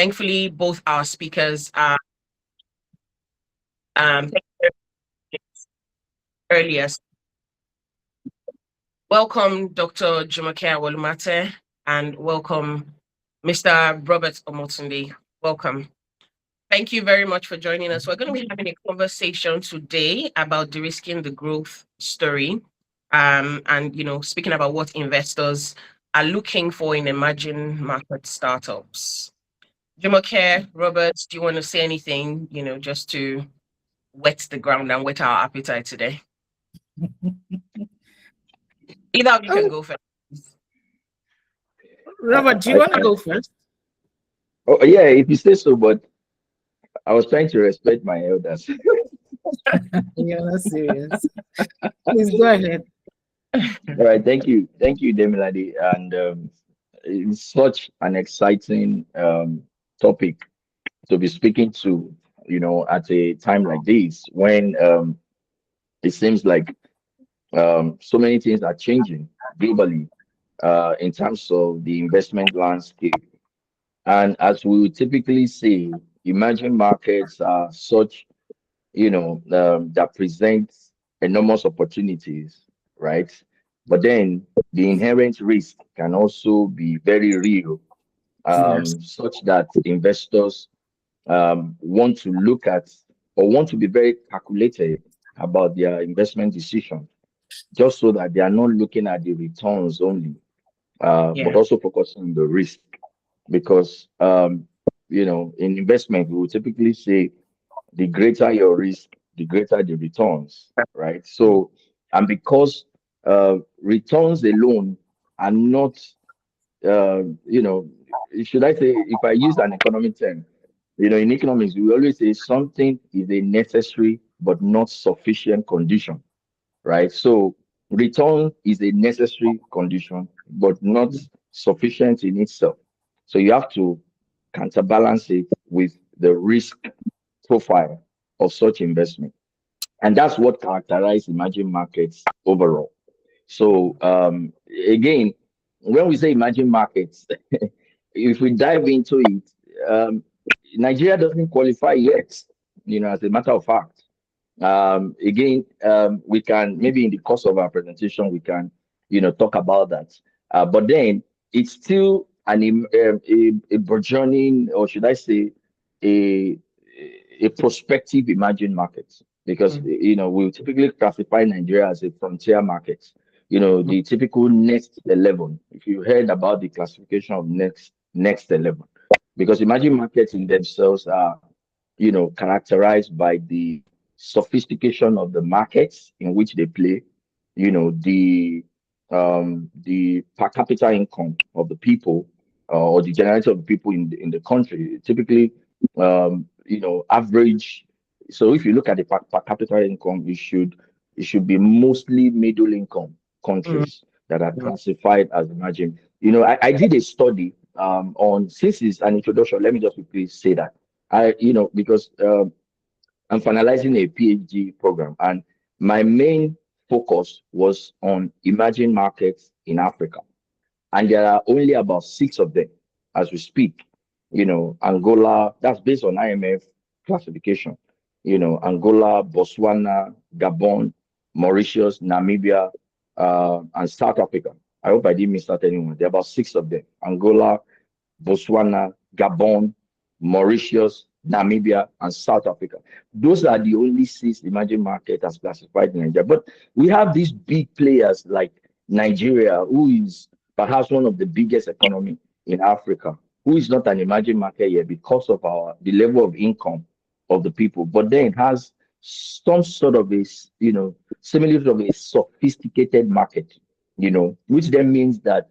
Thankfully, both our speakers are earlier. Welcome, Dr. Jumoke Awolumate, and welcome, Mr. Robert Omotunde. Welcome. Thank you very much for joining us. We're going to be having a conversation today about de-risking the growth story, and speaking about what investors are looking for in emerging market startups. Jumoke, Robert, do you want to say anything? Just to whet the ground and whet our appetite today. Either of you can go first. Robert, do you want to go first? Oh, yeah, if you say so, but I was trying to respect my elders. You're not serious. Please go ahead. All right, thank you. Thank you, Demilade. And it's such an exciting topic to be speaking to, at a time like this when it seems like so many things are changing globally in terms of the investment landscape. And as we would typically see, emerging markets are such, that presents enormous opportunities, right? But then the inherent risk can also be very real, Yes. such that investors want to look at or want to be very calculated about their investment decision, just so that they are not looking at the returns only, but also focusing on the risk. Because, in investment, we will typically say the greater your risk, the greater the returns, right? So, and because returns alone are not, you know, should I say, if I use an economic term, in economics, we always say something is a necessary but not sufficient condition, right? So, return is a necessary condition but not sufficient in itself. So, you have to counterbalance it with the risk profile of such investment. And that's what characterizes emerging markets overall. So again, when we say emerging markets, if we dive into it, Nigeria doesn't qualify yet, as a matter of fact. Again, we can maybe in the course of our presentation, we can, talk about that. But then it's still a burgeoning, or should I say, a a prospective emerging market because we typically classify Nigeria as a frontier market. The typical next 11. If you heard about the classification of next 11, because emerging markets in themselves are characterized by the sophistication of the markets in which they play. The per capita income of the people or the generality of the people in the country typically average. So if you look at the per capita income, it should be mostly middle income countries that are classified as emerging. I did a study on, since it's an introduction, let me just quickly say that because I'm finalizing a PhD program, and my main focus was on emerging markets in Africa, and there are only about 6 of them as we speak. Angola, that's based on IMF classification. Angola, Botswana, Gabon, Mauritius, Namibia, and South Africa. I hope I didn't miss out anyone. There are about 6 of them: Angola, Botswana, Gabon, Mauritius, Namibia, and South Africa. Those are the only 6 emerging markets as classified in Nigeria. But we have these big players like Nigeria, who is perhaps one of the biggest economy in Africa, who is not an emerging market yet because of the level of income of the people, but then has some sort of a similar of a sophisticated market, which then means that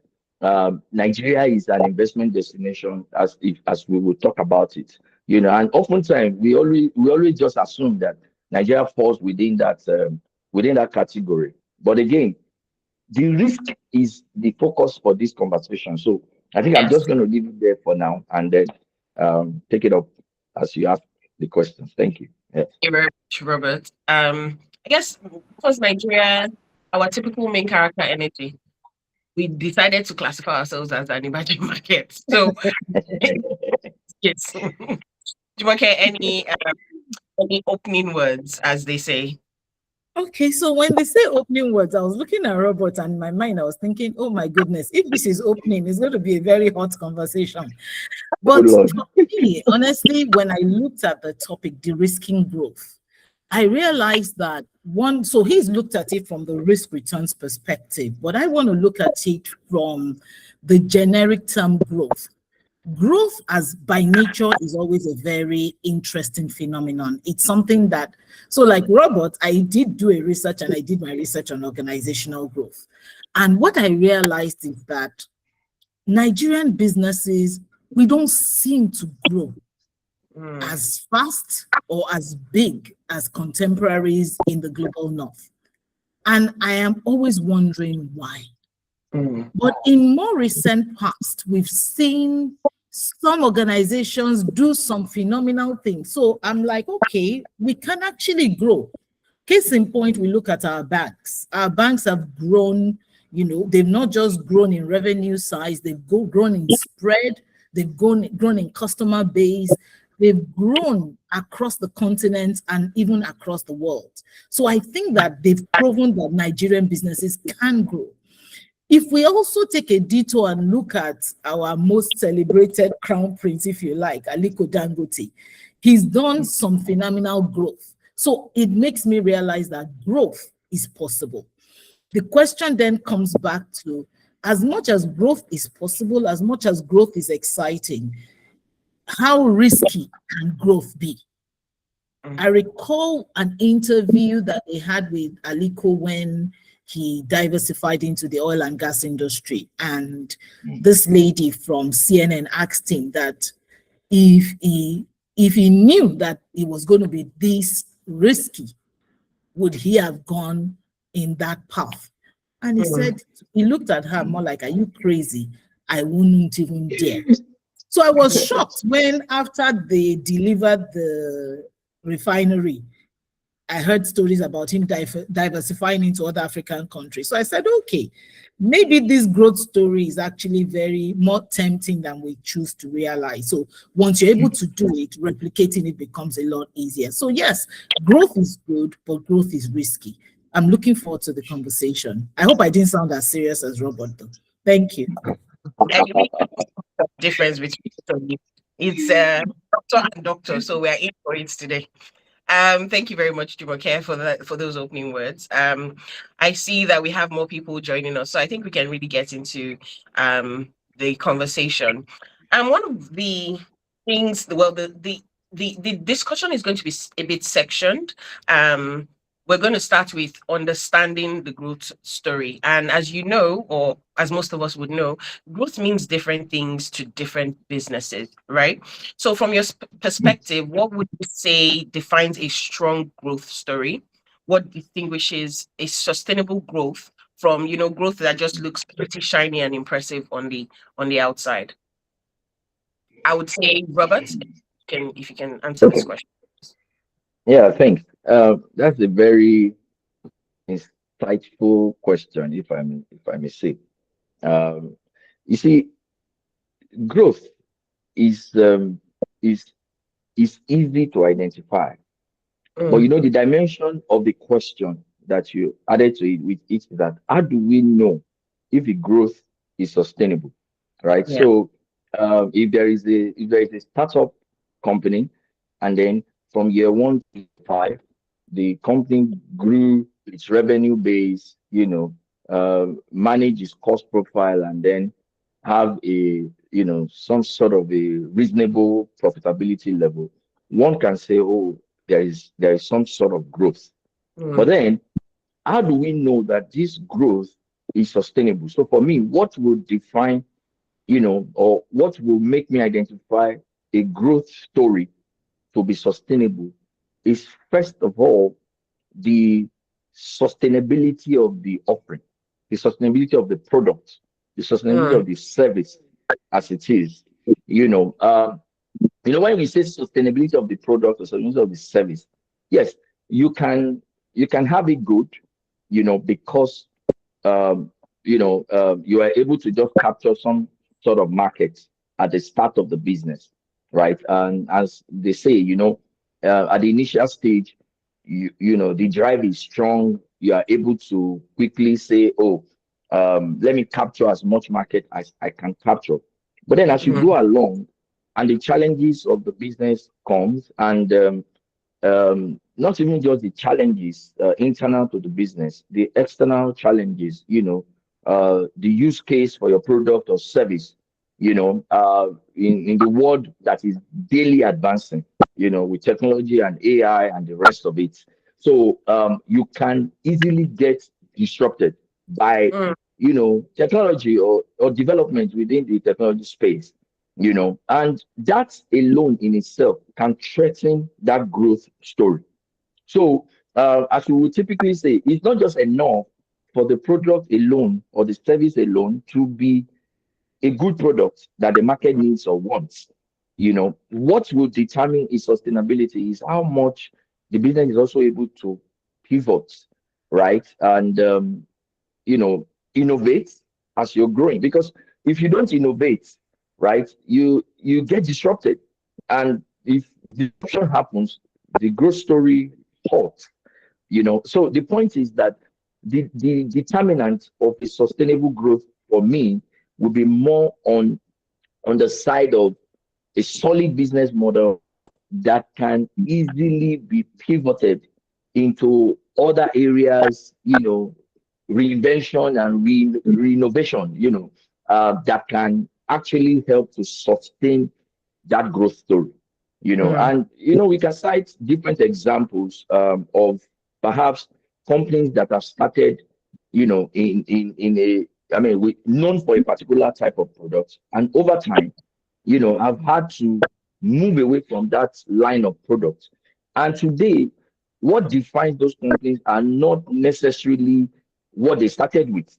Nigeria is an investment destination, as we will talk about it. And oftentimes we always just assume that Nigeria falls within that category. But again, the risk is the focus for this conversation. So I think I'm just going to leave it there for now, and then take it up as you ask the questions. Thank you. Yeah. Thank you very much, Robert. I guess because Nigeria, our typical main character energy, we decided to classify ourselves as an emerging market. So Yes. Jumoke, any opening words, as they say? Okay, so when they say opening words, I was looking at Robert, and in my mind, I was thinking, oh my goodness, if this is opening, it's going to be a very hot conversation. Good But Lord. for me, honestly, when I looked at the topic, de-risking growth, I realized that one, so he's looked at it from the risk returns perspective, but I want to look at it from the generic term growth. Growth, as by nature, is always a very interesting phenomenon. It's something that, so like Robert, I did do a research, and I did my research on organizational growth. And what I realized is that Nigerian businesses, we don't seem to grow Mm, as fast or as big as contemporaries in the global north. And I am always wondering why. mm, But in more recent past, we've seen some organizations do some phenomenal things. So I'm like, okay, we can actually grow. Case in point, we look at our banks. Our banks have grown, they've not just grown in revenue size, they've grown in spread, they've grown in customer base, they've grown across the continent and even across the world. So I think that they've proven that Nigerian businesses can grow. If we also take a detour and look at our most celebrated crown prince, if you like, Aliko Dangote, he's done some phenomenal growth. So it makes me realize that growth is possible. The question then comes back to, as much as growth is possible, as much as growth is exciting, how risky can growth be? I recall an interview that they had with Aliko when he diversified into the oil and gas industry. And this lady from CNN asked him that if he knew that it was going to be this risky, would he have gone in that path? And he mm, said, he looked at her more like, are you crazy? I wouldn't even dare. So I was shocked when, after they delivered the refinery, I heard stories about him diversifying into other African countries. So I said, okay, maybe this growth story is actually very more tempting than we choose to realize. So once you're able to do it, replicating it becomes a lot easier. So yes, growth is good, but growth is risky. I'm looking forward to the conversation. I hope I didn't sound as serious as Robert, though. Thank you. I really difference between the two of you. It's doctor and doctor, so we're in for it today. Thank you very much, Jumoke, for those opening words. I see that we have more people joining us, so I think we can really get into the conversation. And one of the things, well, the discussion is going to be a bit sectioned. We're going to start with understanding the growth story, and as you know, or as most of us would know, growth means different things to different businesses, right? So, from your perspective, what would you say defines a strong growth story? What distinguishes a sustainable growth from, growth that just looks pretty shiny and impressive on the outside? I would say, Robert, if you can answer this Okay. question. Yeah, thanks. That's a very insightful question, if I may say. Um, you see, growth is um, is is easy to identify, but Mm, the dimension of the question that you added to it with it is that how do we know if the growth is sustainable, right? yeah. So, if there is a startup company, and then from year 1 to 5, the company grew its revenue base, manage its cost profile, and then have some sort of a reasonable profitability level, one can say, oh, there is some sort of growth. But Mm, then, how do we know that this growth is sustainable? So for me, what will define, or what will make me identify a growth story to be sustainable is, first of all, the sustainability of the offering, the sustainability of the product, the sustainability mm, of the service as it is. When we say sustainability of the product or sustainability of the service, yes, you can have it good, because you are able to just capture some sort of market at the start of the business. right? And as they say, at the initial stage, the drive is strong. You are able to quickly say, oh, let me capture as much market as I can capture. But then as you Mm, go along and the challenges of the business comes, and not even just the challenges internal to the business, the external challenges, the use case for your product or service, in the world that is daily advancing, with technology and AI and the rest of it. So you can easily get disrupted by, mm, technology or development within the technology space, and that alone in itself can threaten that growth story. So, as we would typically say, it's not just enough for the product alone or the service alone to be a good product that the market needs or wants. What will determine its sustainability is how much the business is also able to pivot, right? And innovate as you're growing. Because if you don't innovate, right, you get disrupted. And if disruption happens, the growth story halts. So the point is that the determinant of a sustainable growth for me will be more on the side of a solid business model that can easily be pivoted into other areas, reinvention and renovation, that can actually help to sustain that growth story, mm, and we can cite different examples of perhaps companies that have started, in a, I mean, we known for a particular type of product, and over time, I've had to move away from that line of products. And today, what defines those companies are not necessarily what they started with.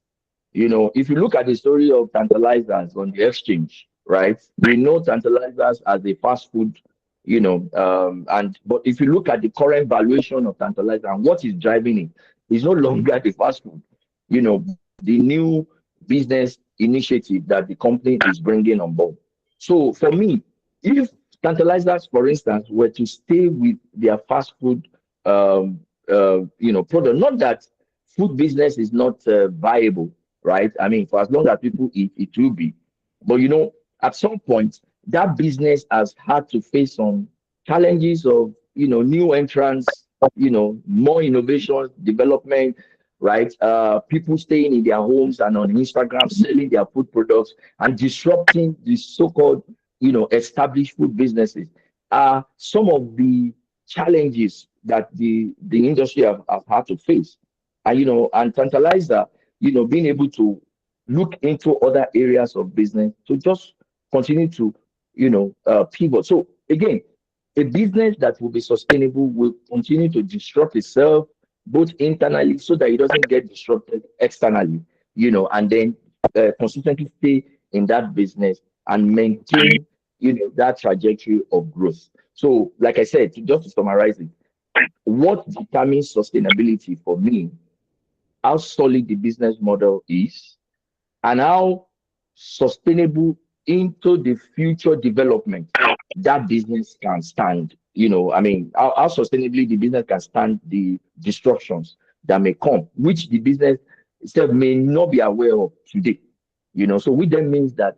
If you look at the story of tantalizers on the exchange, right? We know tantalizers as a fast food, and but if you look at the current valuation of tantalizer and what is driving it, it's no longer the fast food, the new business initiative that the company is bringing on board. So for me, if tantalizers, for instance, were to stay with their fast food, product, not that food business is not viable, right? I mean, for as long as people eat, it will be. But at some point, that business has had to face some challenges of new entrants, more innovation, development, right? People staying in their homes and on Instagram selling their food products and disrupting the so-called established food businesses are some of the challenges that the industry have had to face. And and Tantalizer, being able to look into other areas of business to just continue to, pivot. So again, a business that will be sustainable will continue to disrupt itself both internally so that it doesn't get disrupted externally, and then consistently stay in that business and maintain, that trajectory of growth. So, like I said, just to summarize it, what determines sustainability for me, how solid the business model is, and how sustainable into the future development that business can stand. I mean, how sustainably the business can stand the disruptions that may come, which the business itself may not be aware of today. So which then means that,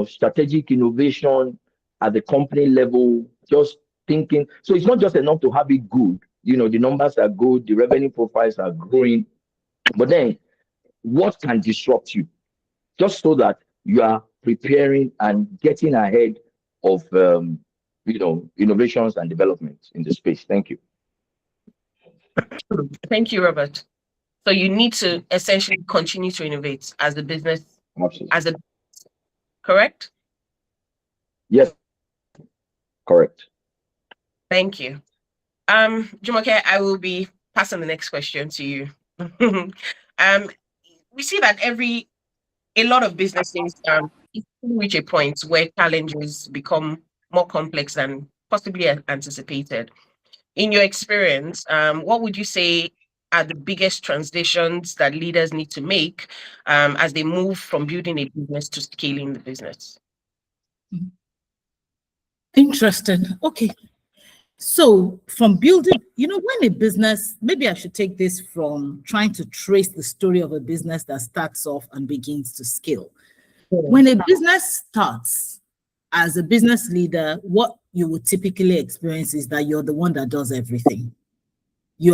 strategic innovation at the company level, just thinking. So it's not just enough to have it good. The numbers are good, the revenue profiles are growing, but then what can disrupt you? Just so that you are preparing and getting ahead of innovations and developments in the space. Thank you. Thank you, Robert. So you need to essentially continue to innovate as the business, Absolutely. as a correct? Yes, correct. Thank you. Jumoke, I will be passing the next question to you. We see that a lot of businesses reach a point where challenges become more complex than possibly anticipated. In your experience, what would you say are the biggest transitions that leaders need to make as they move from building a business to scaling the business? Interesting. Okay. So from building, when a business, maybe I should take this from trying to trace the story of a business that starts off and begins to scale. When a business starts, as a business leader, what you would typically experience is that you're the one that does everything. You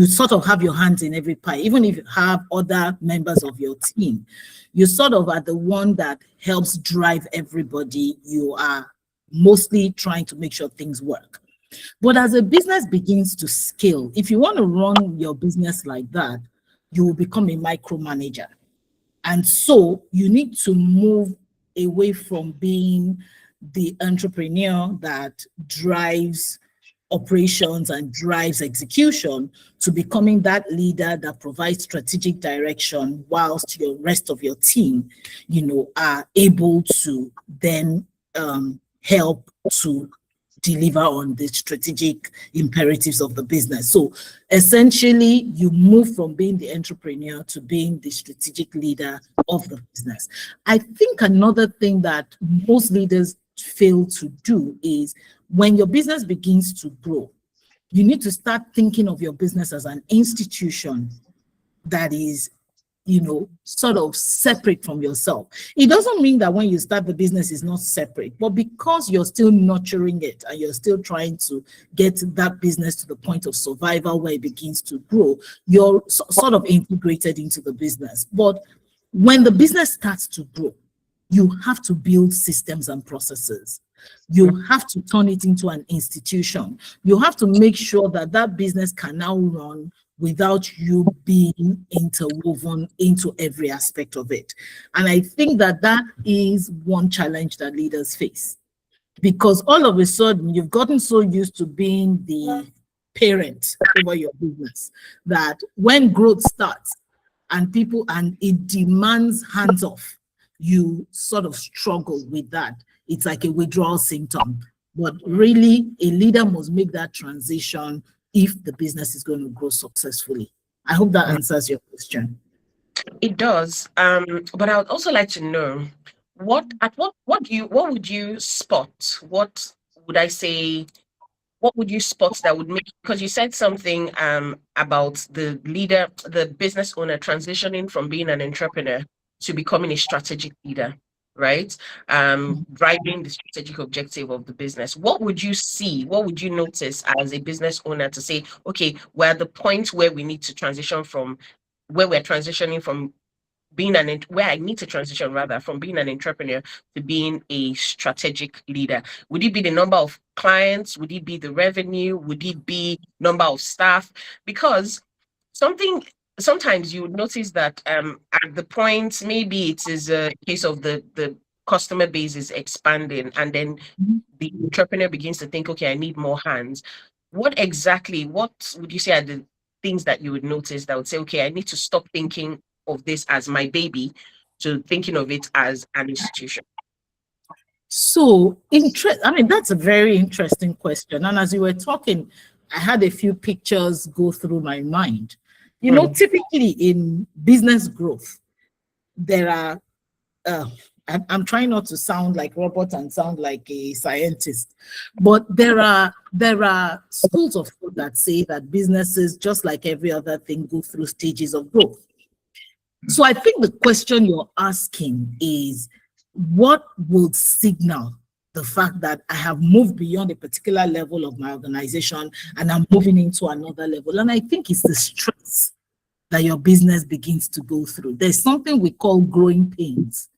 sort of have your hands in every pie. Even if you have other members of your team, you sort of are the one that helps drive everybody. You are mostly trying to make sure things work. But as a business begins to scale, if you want to run your business like that, you will become a micromanager. And so you need to move away from being the entrepreneur that drives operations and drives execution to becoming that leader that provides strategic direction whilst your rest of your team, are able to then help to deliver on the strategic imperatives of the business. So essentially, you move from being the entrepreneur to being the strategic leader of the business. I think another thing that most leaders fail to do is when your business begins to grow, you need to start thinking of your business as an institution that is sort of separate from yourself. It doesn't mean that when you start the business is not separate, but because you're still nurturing it and you're still trying to get that business to the point of survival where it begins to grow, you're sort of integrated into the business. But when the business starts to grow, you have to build systems and processes. You have to turn it into an institution. You have to make sure that that business can now run without you being interwoven into every aspect of it. And I think that that is one challenge that leaders face, because all of a sudden you've gotten so used to being the parent over your business that when growth starts and it demands hands off, you sort of struggle with that. It's like a withdrawal symptom. But really, a leader must make that transition if the business is going to grow successfully. I hope that answers your question. It does. But I would also like to know what would you spot? What would I say? What would you spot that would make, because you said something about the leader, the business owner transitioning from being an entrepreneur to becoming a strategic leader, right? Driving the strategic objective of the business. What would you see? What would you notice as a business owner to say, okay, we're at the point where we need to transition from where we're transitioning from where I need to transition rather from being an entrepreneur to being a strategic leader? Would it be the number of clients? Would it be the revenue? Would it be number of staff? Because sometimes you would notice that at the point, maybe it is a case of the customer base is expanding, and then the entrepreneur begins to think, okay, I need more hands. What would you say are the things that you would notice that would say, okay, I need to stop thinking of this as my baby to thinking of it as an institution? So, that's a very interesting question. And as you were talking, I had a few pictures go through my mind. Typically in business growth, there are, I'm trying not to sound like Robert and sound like a scientist, but there are schools of thought that say that businesses, just like every other thing, go through stages of growth. So I think the question you're asking is, what would signal the fact that I have moved beyond a particular level of my organization and I'm moving into another level? And I think it's the stress that your business begins to go through. There's something we call growing pains.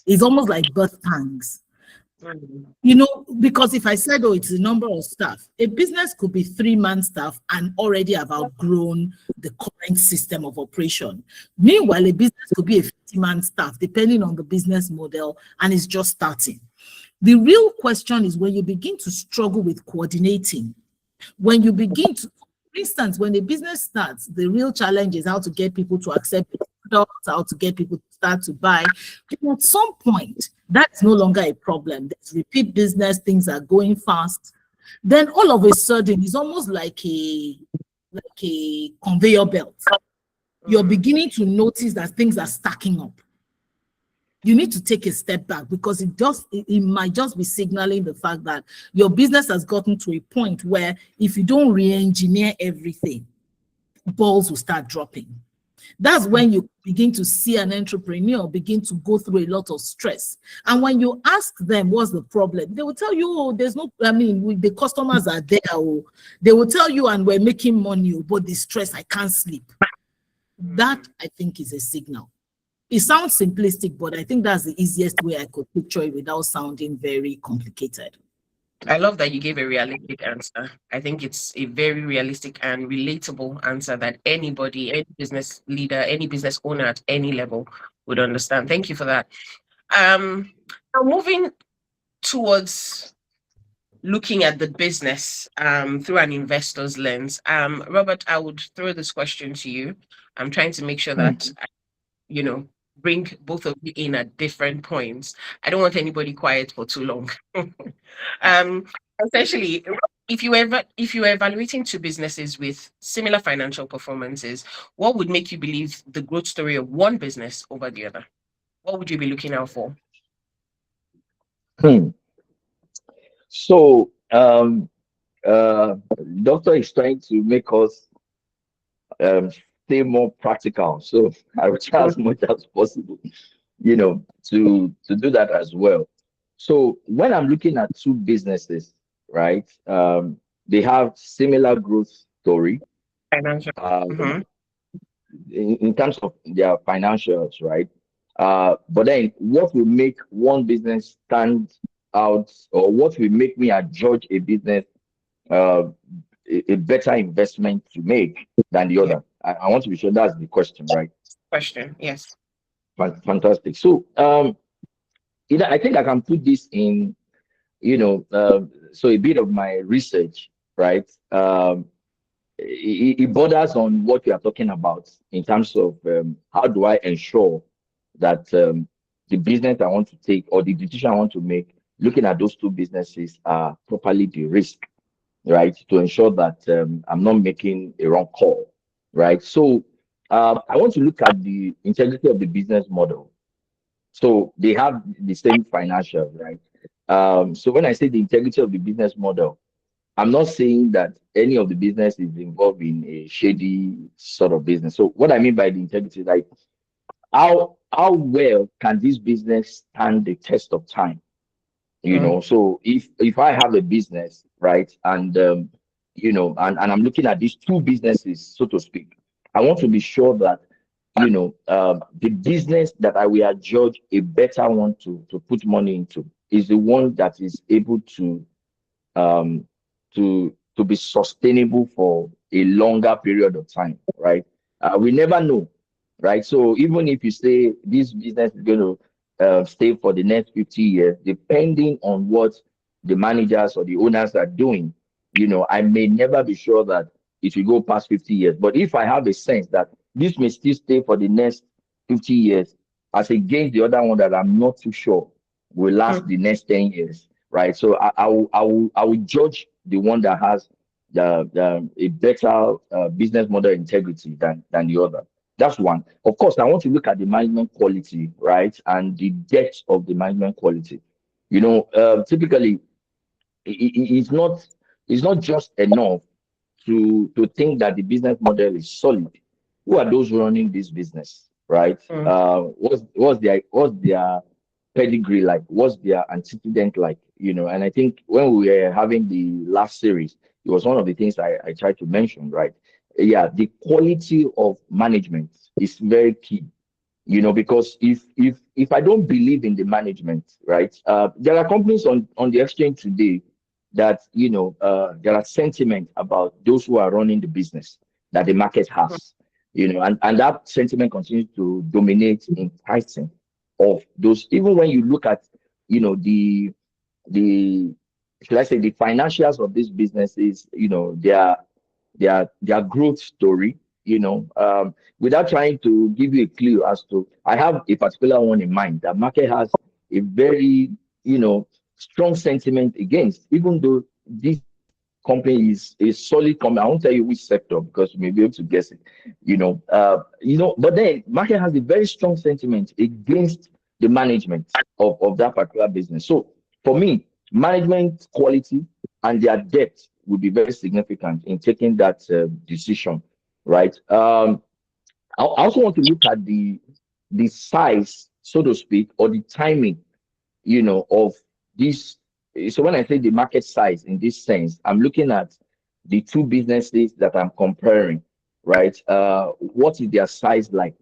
It's almost like birth pangs. Because if I said, it's the number of staff, a business could be 3-man staff and already have outgrown the current system of operation. Meanwhile, a business could be a 50-man staff, depending on the business model, and it's just starting. The real question is when you begin to struggle with coordinating, when you begin to, for instance, when a business starts, the real challenge is how to get people to accept the products, how to get people to start to buy. And at some point, that's no longer a problem. There's repeat business, things are going fast. Then all of a sudden, it's almost like a conveyor belt. You're beginning to notice that things are stacking up. you need to take a step back, because it might just be signaling the fact that your business has gotten to a point where if you don't re-engineer everything, balls will start dropping. That's when you begin to see an entrepreneur begin to go through a lot of stress. And when you ask them what's the problem, they will tell you, oh, there's no, the customers are there. Oh, they will tell you, and we're making money, but the stress, I can't sleep. That, I think, is a signal. It sounds simplistic, but I think that's the easiest way I could picture it without sounding very complicated. I love that you gave a realistic answer. I think it's a very realistic and relatable answer that anybody, any business leader, any business owner at any level would understand. Thank you for that. Now moving towards looking at the business through an investor's lens. Robert, I would throw this question to you. I'm trying to make sure that, bring both of you in at different points. I don't want anybody quiet for too long. Essentially, if you were evaluating two businesses with similar financial performances, what would make you believe the growth story of one business over the other? What would you be looking out for? So, doctor is trying to make us stay more practical. So I will try as much as possible, to do that as well. So when I'm looking at two businesses, right, they have similar growth story. Financial. In terms of their financials, right? But then what will make one business stand out, or what will make me adjudge a business a better investment to make than the other? I want to be sure that's the question, right? Question, yes. Fantastic. So I think I can put this in, so a bit of my research, right? It borders on what we are talking about in terms of how do I ensure that the business I want to take, or the decision I want to make, looking at those two businesses, are properly de-risked, right? To ensure that I'm not making a wrong call, right? So I want to look at the integrity of the business model. So they have the same financial, right? So when I say the integrity of the business model, I'm not saying that any of the business is involved in a shady sort of business. So what I mean by the integrity is like how well can this business stand the test of time? So if I have a business, right, and and I'm looking at these two businesses, so to speak, I want to be sure that the business that I will adjudge a better one to put money into is the one that is able to be sustainable for a longer period of time, right? We never know, right? So even if you say this business is going to stay for the next 50 years, depending on what the managers or the owners are doing, I may never be sure that it will go past 50 years. But if I have a sense that this may still stay for the next 50 years, as against the other one that I'm not too sure will last the next 10 years, right? So I will judge the one that has a better business model integrity than the other. That's one. Of course, I want to look at the management quality, right, and the depth of the management quality. Typically, it's not just enough to think that the business model is solid. Who are those running this business, right? What's their pedigree like? What's their antecedent like? And I think when we were having the last series, it was one of the things I tried to mention, right? Yeah, the quality of management is very key. Because if I don't believe in the management, right? There are companies on the exchange today that there are sentiment about those who are running the business that the market has, and that sentiment continues to dominate in pricing of those. Even when you look at the should I say the financials of these businesses, their growth story, without trying to give you a clue as to, I have a particular one in mind that market has a very strong sentiment against, even though this company is a solid company. I won't tell you which sector because you may be able to guess it. But then market has a very strong sentiment against the management of that particular business. So for me, management quality and their depth will be very significant in taking that decision, right? I also want to look at the size, so to speak, or the timing, of this. So when I say the market size in this sense, I'm looking at the two businesses that I'm comparing, right? What is their size like?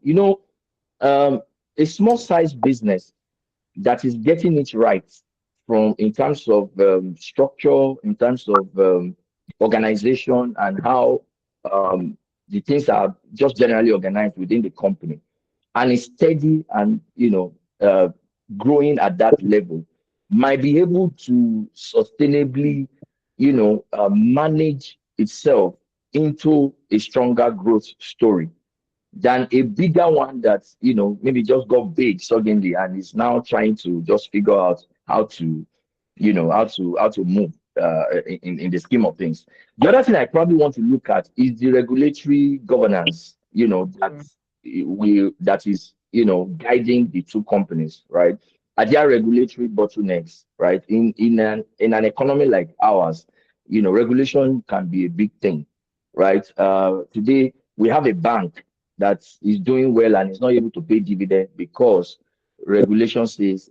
A small size business that is getting it right from in terms of structure, in terms of organization, and how um, the things are just generally organized within the company, and is steady and growing at that level, might be able to sustainably manage itself into a stronger growth story than a bigger one that maybe just got big suddenly and is now trying to just figure out how to how to move in the scheme of things. The other thing I probably want to look at is the regulatory governance, that is guiding the two companies, right? Are there regulatory bottlenecks, right? In an economy like ours, regulation can be a big thing, right? Today we have a bank that is doing well and is not able to pay dividend because regulation says,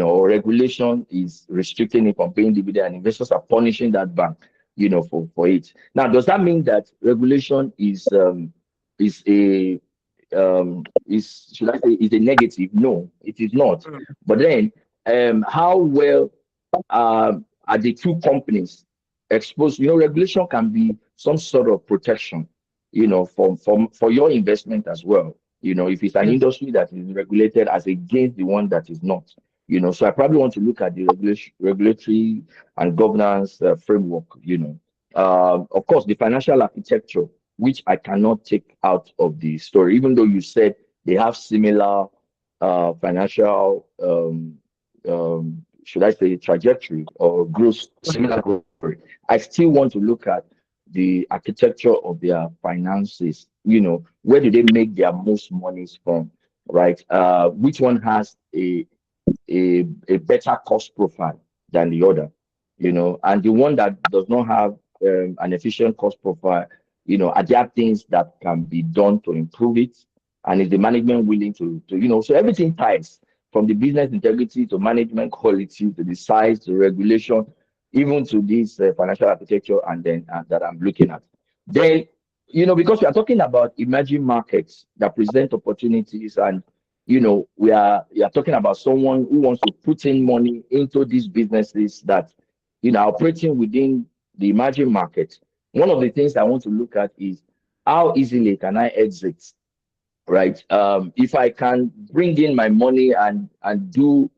or regulation is restricting it from paying dividend, and investors are punishing that bank, for it. Now, does that mean that regulation is a is should I say is a negative? No, it is not. Mm. But then, how well are the two companies exposed? Regulation can be some sort of protection, for your investment as well. If it's an Yes. industry that is regulated as against the one that is not. So I probably want to look at the regulatory and governance framework. Of course, the financial architecture, which I cannot take out of the story, even though you said they have similar financial, should I say, trajectory or growth, similar growth rate. I still want to look at the architecture of their finances. Where do they make their most monies from, right? Which one has a better cost profile than the other, and the one that does not have an efficient cost profile, are there things that can be done to improve it? And is the management willing to so everything ties from the business integrity to management quality to the size to regulation, even to this financial architecture, and then that I'm looking at. Then, because we are talking about emerging markets that present opportunities, and we are talking about someone who wants to put in money into these businesses that are operating within the emerging market. One of the things I want to look at is how easily can I exit, right? If I can bring in my money and do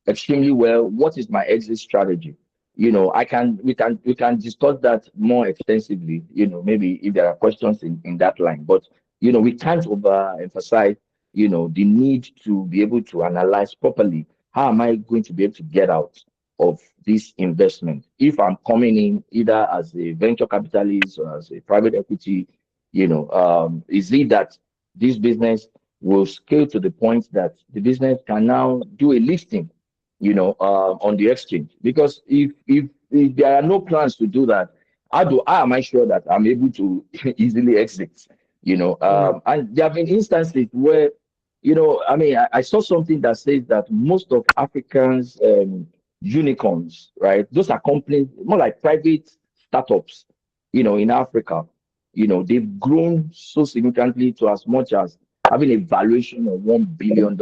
extremely well, what is my exit strategy? We can discuss that more extensively, maybe if there are questions in that line. But we can't overemphasize, the need to be able to analyze properly, how am I going to be able to get out of this investment if I'm coming in either as a venture capitalist or as a private equity. Is it that this business will scale to the point that the business can now do a listing, on the exchange? Because if there are no plans to do that, how am I sure that I'm able to easily exit? And there have been instances where, I mean, I saw something that says that most of Africans unicorns, right? Those are companies more like private startups, in Africa. They've grown so significantly to as much as having a valuation of $1 billion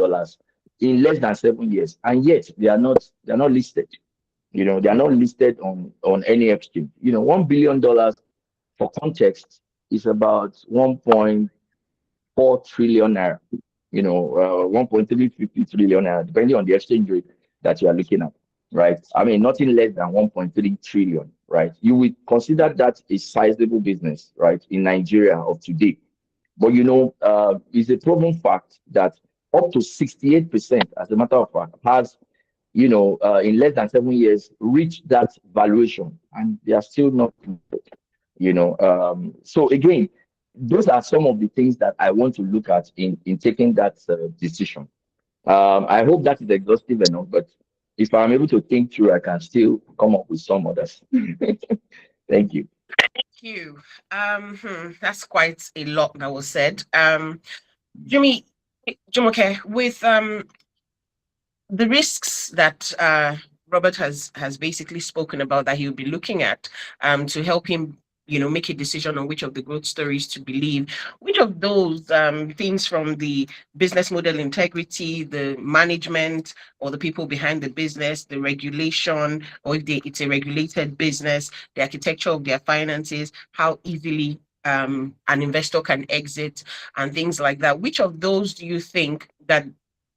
in less than 7 years, and yet they're not listed. They are not listed on any exchange. $1 billion, for context, is about 1.4 trillion naira. 1.350 trillion naira, depending on the exchange rate that you are looking at, right? I mean, nothing less than 1.3 trillion, right? You would consider that a sizable business, right, in Nigeria of today. But it's a proven fact that up to 68%, as a matter of fact, has, in less than 7 years, reached that valuation, and they are still not. So again, those are some of the things that I want to look at in taking that decision. I hope that is exhaustive enough, but if I'm able to think through, I can still come up with some others. Thank you. Thank you. That's quite a lot that was said. Jimmy, Jumoke, with the risks that Robert has basically spoken about that he'll be looking at to help him, make a decision on which of the growth stories to believe. Which of those things, from the business model integrity, the management or the people behind the business, the regulation, or if it's a regulated business, the architecture of their finances, how easily an investor can exit and things like that. Which of those do you think that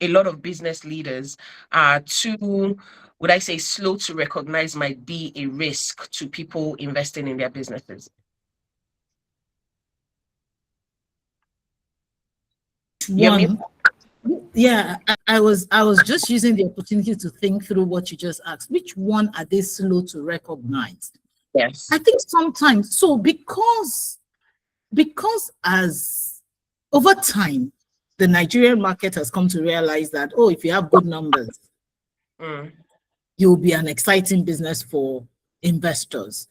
a lot of business leaders are too, would I say, slow to recognize might be a risk to people investing in their businesses? One, yeah, I was just using the opportunity to think through what you just asked. Which one are they slow to recognize? Yes. I think sometimes, so because as over time, the Nigerian market has come to realize that, oh, if you have good numbers, you'll be an exciting business for investors.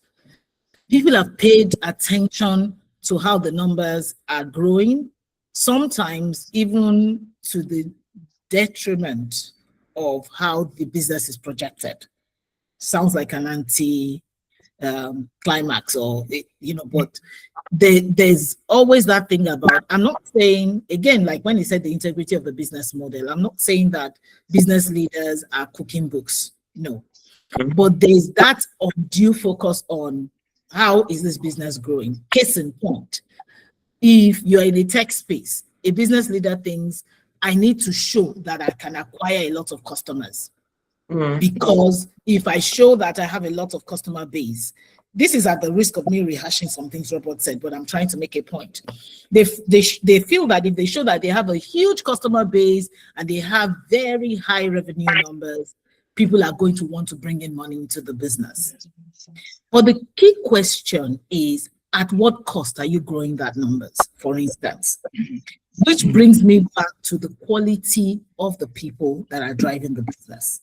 People have paid attention to how the numbers are growing, sometimes even to the detriment of how the business is projected. Sounds like an climax, or but there's always that thing about, I'm not saying, again, like when he said the integrity of the business model, I'm not saying that business leaders are cooking books, no, but there's that undue focus on how is this business growing. Case in point, if you're in a tech space, a business leader thinks, I need to show that I can acquire a lot of customers. Because if I show that I have a lot of customer base, this is at the risk of me rehashing some things Robert said, but I'm trying to make a point. They feel that if they show that they have a huge customer base and they have very high revenue numbers, people are going to want to bring in money into the business. But the key question is, at what cost are you growing that numbers, for instance? Which brings me back to the quality of the people that are driving the business.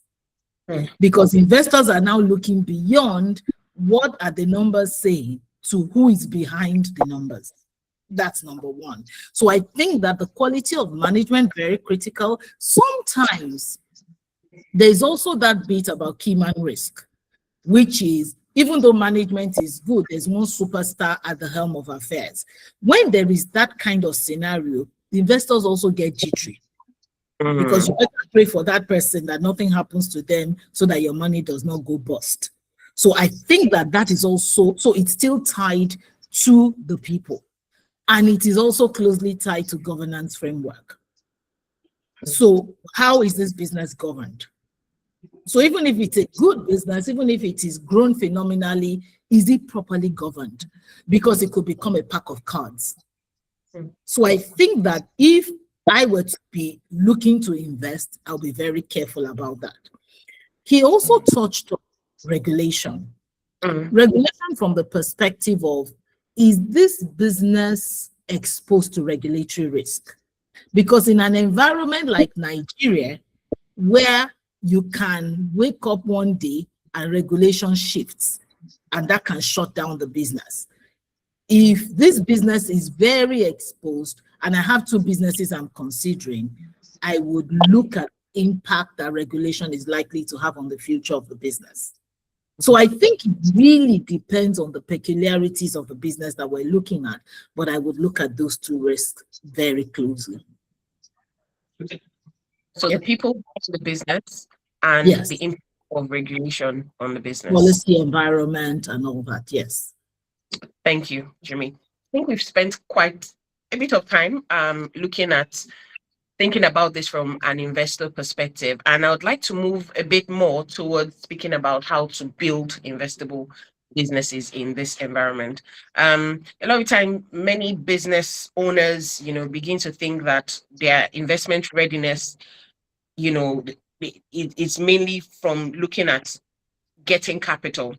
Because investors are now looking beyond what are the numbers saying to who is behind the numbers. That's number one. So I think that the quality of management, very critical. Sometimes there's also that bit about key man risk, which is, even though management is good, there's one superstar at the helm of affairs. When there is that kind of scenario, the investors also get jittery. Because you better pray for that person that nothing happens to them so that your money does not go bust. So I think that is also, so it's still tied to the people. And it is also closely tied to governance framework. So how is this business governed? So even if it's a good business, even if it is grown phenomenally, is it properly governed? Because it could become a pack of cards. So I think that if I were to be looking to invest, I'll be very careful about that. He also touched on regulation. Regulation from the perspective of, is this business exposed to regulatory risk? Because in an environment like Nigeria, where you can wake up one day and regulation shifts, and that can shut down the business. If this business is very exposed, and I have two businesses I'm considering, I would look at impact that regulation is likely to have on the future of the business. So I think it really depends on the peculiarities of the business that we're looking at, but I would look at those two risks very closely. So the people of the business and the impact of regulation on the business. Policy, environment, and all that, yes. Thank you, Jimmy. I think we've spent quite a bit of time thinking about this from an investor perspective. And I would like to move a bit more towards speaking about how to build investable businesses in this environment. A lot of time, many business owners, begin to think that their investment readiness, it's mainly from looking at getting capital.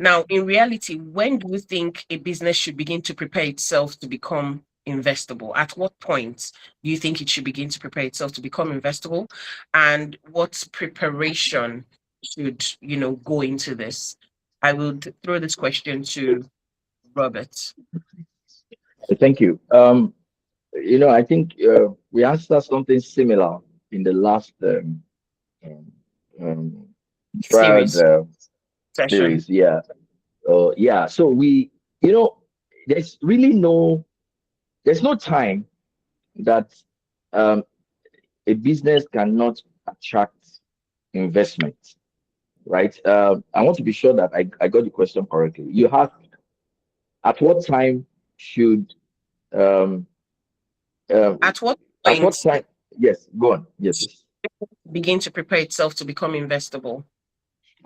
Now, in reality, when do you think a business should begin to prepare itself to become investable? At what point do you think it should begin to prepare itself to become investable? And what preparation should, go into this? I will throw this question to Robert. Thank you. I think we answered something similar in the last um, um, Triad Series session. series. Yeah. Yeah. So you know, there's really there's no time that um, a business cannot attract investment, right? I want to be sure that I got the question correctly. You have, at what time should um, um, At what at what point time? Yes, go on. Yes, please. begin to prepare itself to become investable,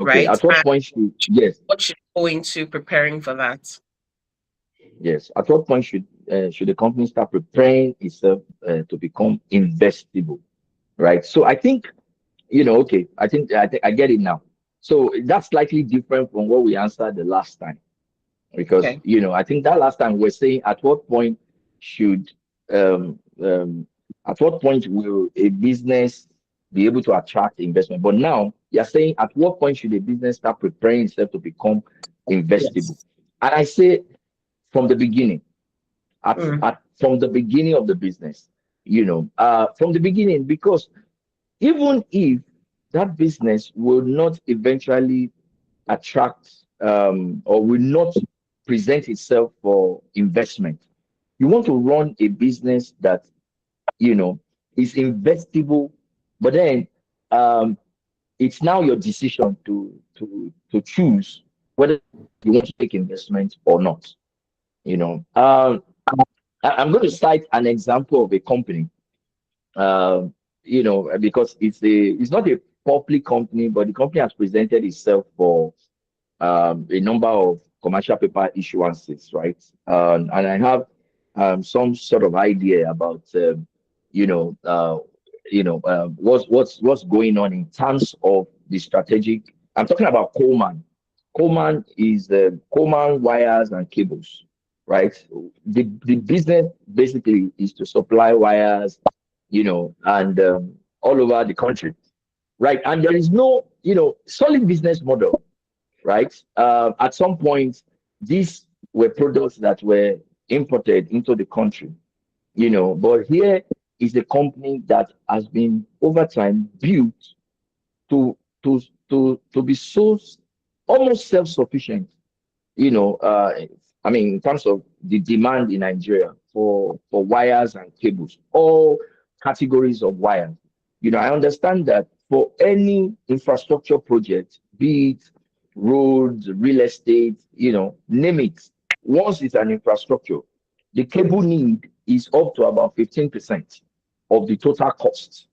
Okay, right? at what And point should, yes, what should go into preparing for that? yes, at what point should the company start preparing itself to become investable, right? So I think, okay, I think I get it now. So that's slightly different from what we answered the last time, because Okay. I think that last time we're saying at what point should um, um, at what point will a business be able to attract investment, but now you're saying at what point should a business start preparing itself to become investable? Yes. And I say from the beginning, Mm. from the beginning of the business, from the beginning, because even if that business will not eventually attract or will not present itself for investment, you want to run a business that you know is investable, but then um, it's now your decision to choose whether you want to take investment or not. I'm going to cite an example of a company, um, because it's not a public company, but the company has presented itself for a number of commercial paper issuances, right? And I have some sort of idea about you know uh, what's going on in terms of the strategic. I'm talking about Coleman. Coleman is Coleman wires and cables, right? The business basically is to supply wires, and all over the country, right? And there is no solid business model, right? At some point, these were products that were imported into the country, but here is a company that has been over time built to to to be so almost self-sufficient, you know, uh, I mean, in terms of the demand in Nigeria for wires and cables, all categories of wires. I understand that for any infrastructure project, be it roads, real estate, name it, once it's an infrastructure, the cable need is up to about 15% of the total cost.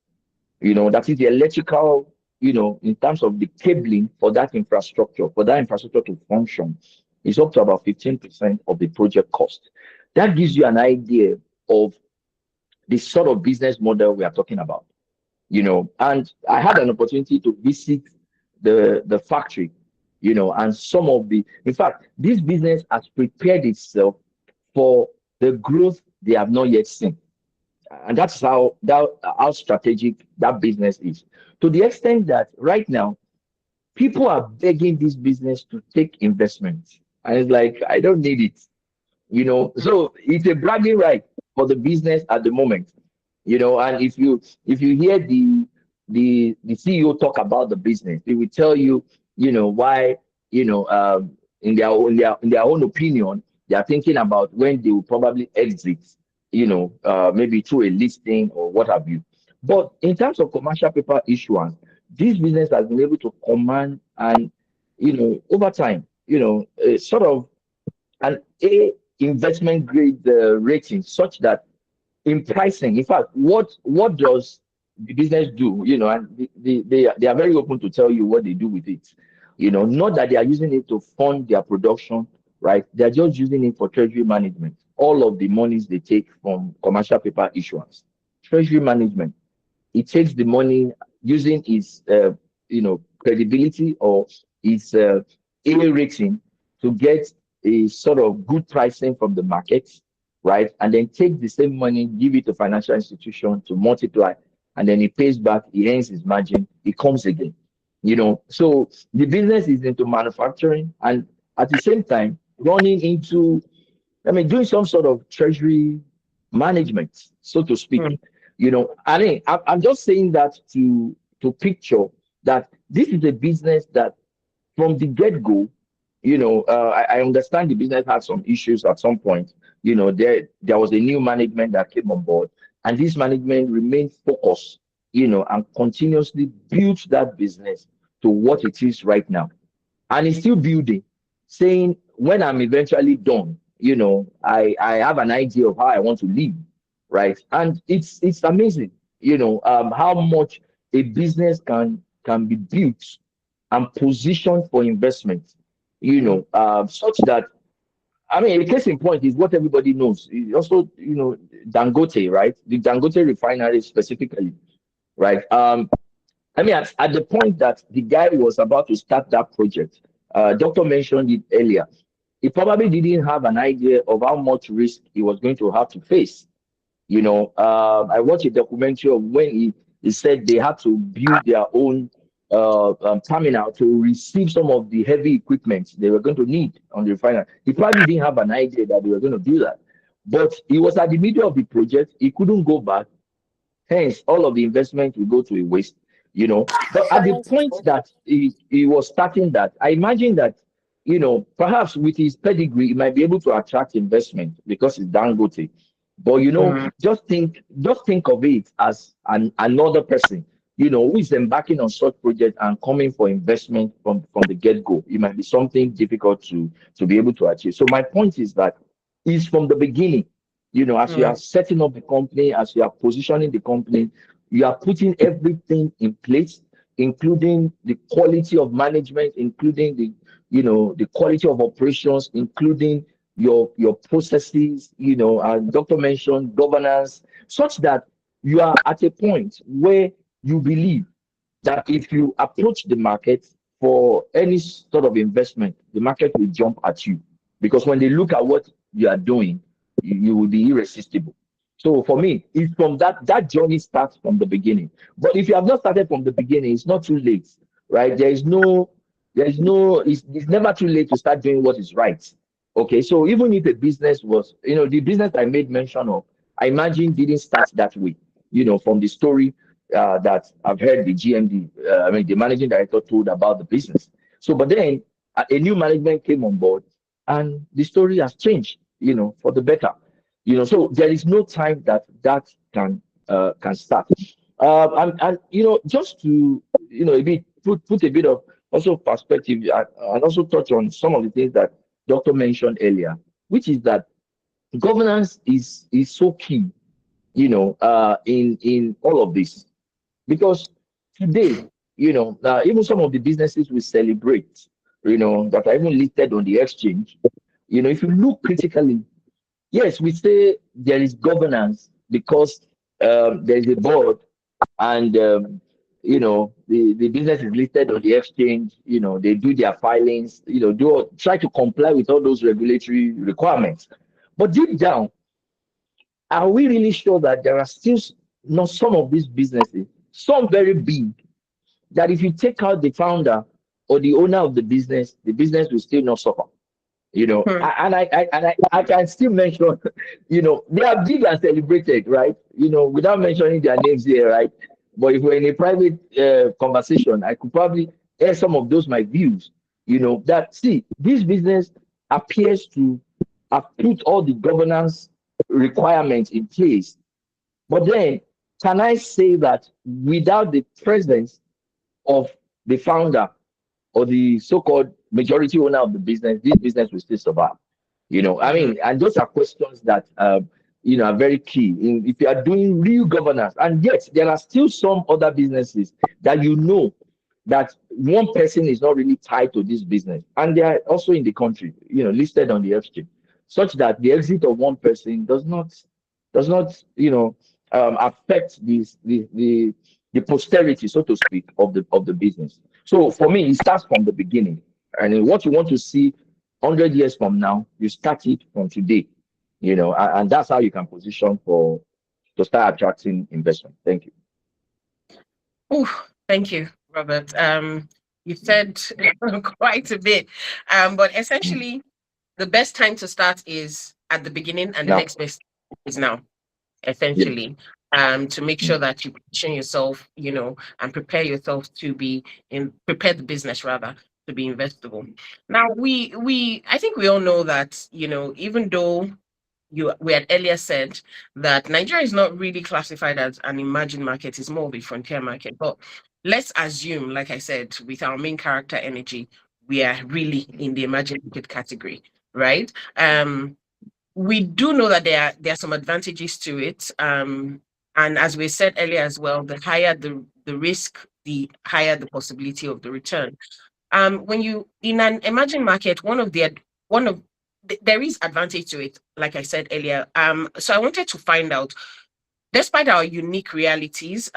That is the electrical, in terms of the cabling for that infrastructure to function, is up to about 15% of the project cost. That gives you an idea of the sort of business model we are talking about. And I had an opportunity to visit the factory, and some of in fact, this business has prepared itself for the growth they have not yet seen. And that's how strategic that business is, to the extent that right now people are begging this business to take investment, and it's like, I don't need it. So it's a bragging right for the business at the moment. And if you hear the CEO talk about the business, they will tell you, why, in their own opinion, they are thinking about when they will probably exit, maybe through a listing or what have you. But in terms of commercial paper issuance, this business has been able to command, and over time, sort of an A investment grade rating, such that in pricing, in fact, what does the business do? And they are very open to tell you what they do with it. Not that they are using it to fund their production, right? They're just using it for treasury management. All of the monies they take from commercial paper issuance, treasury management. It takes the money using its credibility or its A rating to get a sort of good pricing from the market, right? And then take the same money, give it to financial institution to multiply, and then he pays back, he earns his margin, he comes again. So the business is into manufacturing and at the same time running into, doing some sort of treasury management, so to speak. Mm, I'm just saying that to picture that this is a business that from the get-go, I understand the business had some issues at some point. There was a new management that came on board, and this management remained focused, and continuously built that business to what it is right now. And it's still building, saying when I'm eventually done, I have an idea of how I want to live, right? And it's amazing, how much a business can be built and positioned for investment, such that, a case in point is what everybody knows. Also, Dangote, right? The Dangote refinery specifically, right? At the point that the guy was about to start that project, Doctor mentioned it earlier. He probably didn't have an idea of how much risk he was going to have to face. I watched a documentary of when he said they had to build their own terminal to receive some of the heavy equipment they were going to need on the refinery. He probably didn't have an idea that they were going to do that. But he was at the middle of the project. He couldn't go back. Hence, all of the investment will go to a waste. But at the point that he was starting that, I imagine that, perhaps with his pedigree, he might be able to attract investment because it's Dangote. But mm, just think of it as another person, who is embarking on such project and coming for investment from the get-go. It might be something difficult to be able to achieve. So my point is that is from the beginning, as you are mm, setting up the company, as you are positioning the company, you are putting everything in place, including the quality of management, including the quality of operations, including your processes, and Doctor mentioned governance, such that you are at a point where you believe that if you approach the market for any sort of investment, the market will jump at you. Because when they look at what you are doing, you will be irresistible. So for me, it's from that journey starts from the beginning. But if you have not started from the beginning, it's not too late, right? It's never too late to start doing what is right. Okay, so even if a business was, the business I made mention of, I imagine didn't start that way, from the story that I've heard the GMD, the managing director told about the business. So, but then a new management came on board and the story has changed, for the better. So there is no time that can start. And just to, a bit put a bit of also perspective and also touch on some of the things that Doctor mentioned earlier, which is that governance is so key, in all of this. Because today, even some of the businesses we celebrate, that are even listed on the exchange, if you look critically, yes, we say there is governance because there is a board and the business is listed on the exchange, they do their filings, try to comply with all those regulatory requirements. But deep down, are we really sure that there are still not some of these businesses, some very big, that if you take out the founder or the owner of the business will still not suffer? mm, I can still mention, they are big and celebrated, right? Without mentioning their names here, right? But if we're in a private conversation, I could probably air some of those my views. That see, this business appears to have put all the governance requirements in place. But then, can I say that without the presence of the founder or the so-called majority owner of the business, this business will still survive? And those are questions that are very key if you are doing real governance. And yet, there are still some other businesses that that one person is not really tied to this business, and they are also in the country, listed on the exchange, such that the exit of one person does not affect the posterity, so to speak, of the business. So for me, it starts from the beginning, and what you want to see 100 years from now, you start it from today. and that's how you can position to start attracting investment. Thank you. Oh, thank you, Robert. You said quite a bit, but essentially, the best time to start is at the beginning, and the Now, next best is now. yeah. Essentially, to make sure that you position yourself, and prepare yourself to prepare the business rather to be investable. Now, I think we all know that, even though we had earlier said that Nigeria is not really classified as an emerging market, it's more of a frontier market. But let's assume, like I said, with our main character energy, we are really in the emerging market category, right? We do know that there are some advantages to it. And as we said earlier as well, the higher the risk, the higher the possibility of the return. When you in an emerging market, there is advantage to it, like I said earlier. So I wanted to find out, despite our unique realities,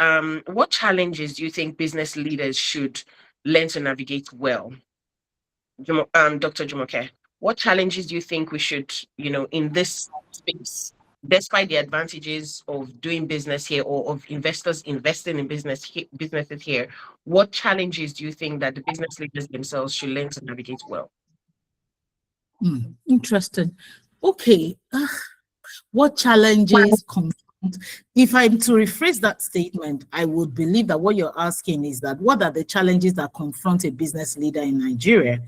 what challenges do you think business leaders should learn to navigate well? Dr. Jumoke, what challenges do you think we should, in this space, despite the advantages of doing business here or of investors investing in businesses here, what challenges do you think that the business leaders themselves should learn to navigate well? Interesting. Okay. What challenges confront? If I'm to rephrase that statement, I would believe that what you're asking is that what are the challenges that confront a business leader in Nigeria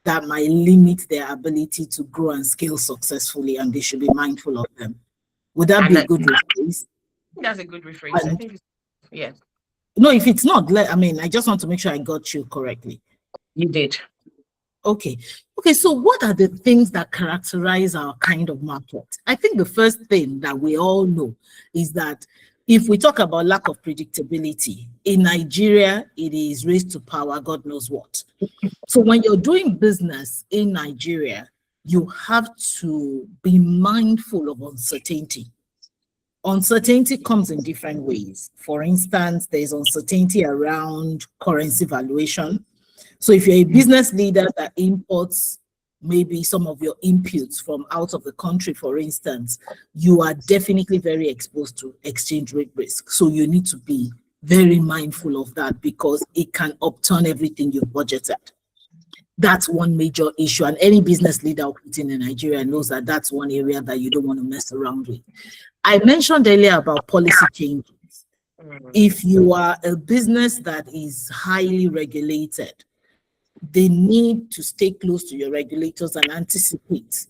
that might limit their ability to grow and scale successfully, and they should be mindful of them? Would that be a good rephrase? That's a good rephrase. I think yes. No, if it's not, I just want to make sure I got you correctly. You did. Okay, so what are the things that characterize our kind of market? I think the first thing that we all know is that if we talk about lack of predictability, in Nigeria, it is raised to power, God knows what. So when you're doing business in Nigeria, you have to be mindful of uncertainty. Uncertainty comes in different ways. For instance, there's uncertainty around currency valuation. So if you're a business leader that imports maybe some of your inputs from out of the country, for instance, you are definitely very exposed to exchange rate risk. So you need to be very mindful of that because it can upturn everything you've budgeted. That's one major issue. And any business leader operating in Nigeria knows that that's one area that you don't want to mess around with. I mentioned earlier about policy changes. If you are a business that is highly regulated, they need to stay close to your regulators and anticipate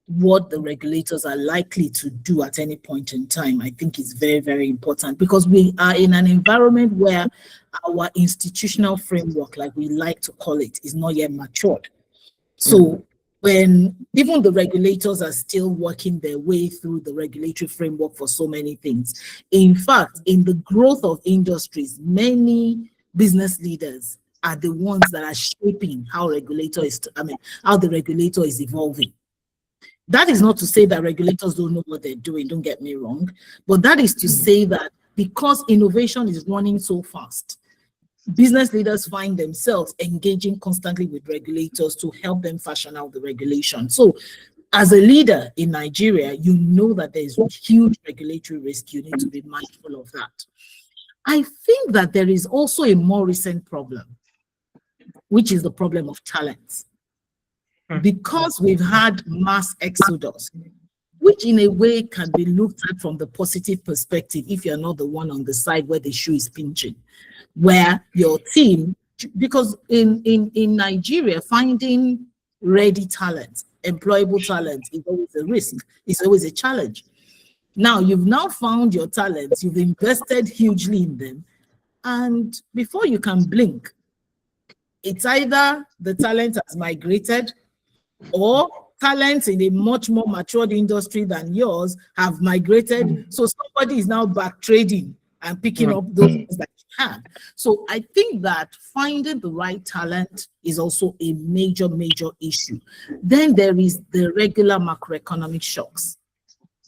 what the regulators are likely to do at any point in time. I think it's very, very important because we are in an environment where our institutional framework, like we like to call it, is not yet matured. So when even the regulators are still working their way through the regulatory framework for so many things. In fact, in the growth of industries, many business leaders are the ones that are shaping how the regulator is evolving. That is not to say that regulators don't know what they're doing, don't get me wrong, but that is to say that because innovation is running so fast, business leaders find themselves engaging constantly with regulators to help them fashion out the regulation. So as a leader in Nigeria, you know that there is huge regulatory risk. You need to be mindful of that. I think that there is also a more recent problem, which is the problem of talent. Because we've had mass exodus, which in a way can be looked at from the positive perspective if you're not the one on the side where the shoe is pinching, where your team, because in Nigeria, finding ready talent, employable talent is always a risk, it's always a challenge. Now, you've now found your talents, you've invested hugely in them, and before you can blink, it's either the talent has migrated or talents in a much more matured industry than yours have migrated. So somebody is now back trading and picking up those things that you had. So I think that finding the right talent is also a major, major issue. Then there is the regular macroeconomic shocks.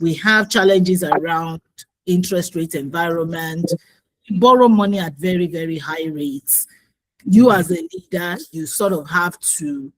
We have challenges around interest rate environment, borrow money at very, very high rates. You as a leader, you sort of have to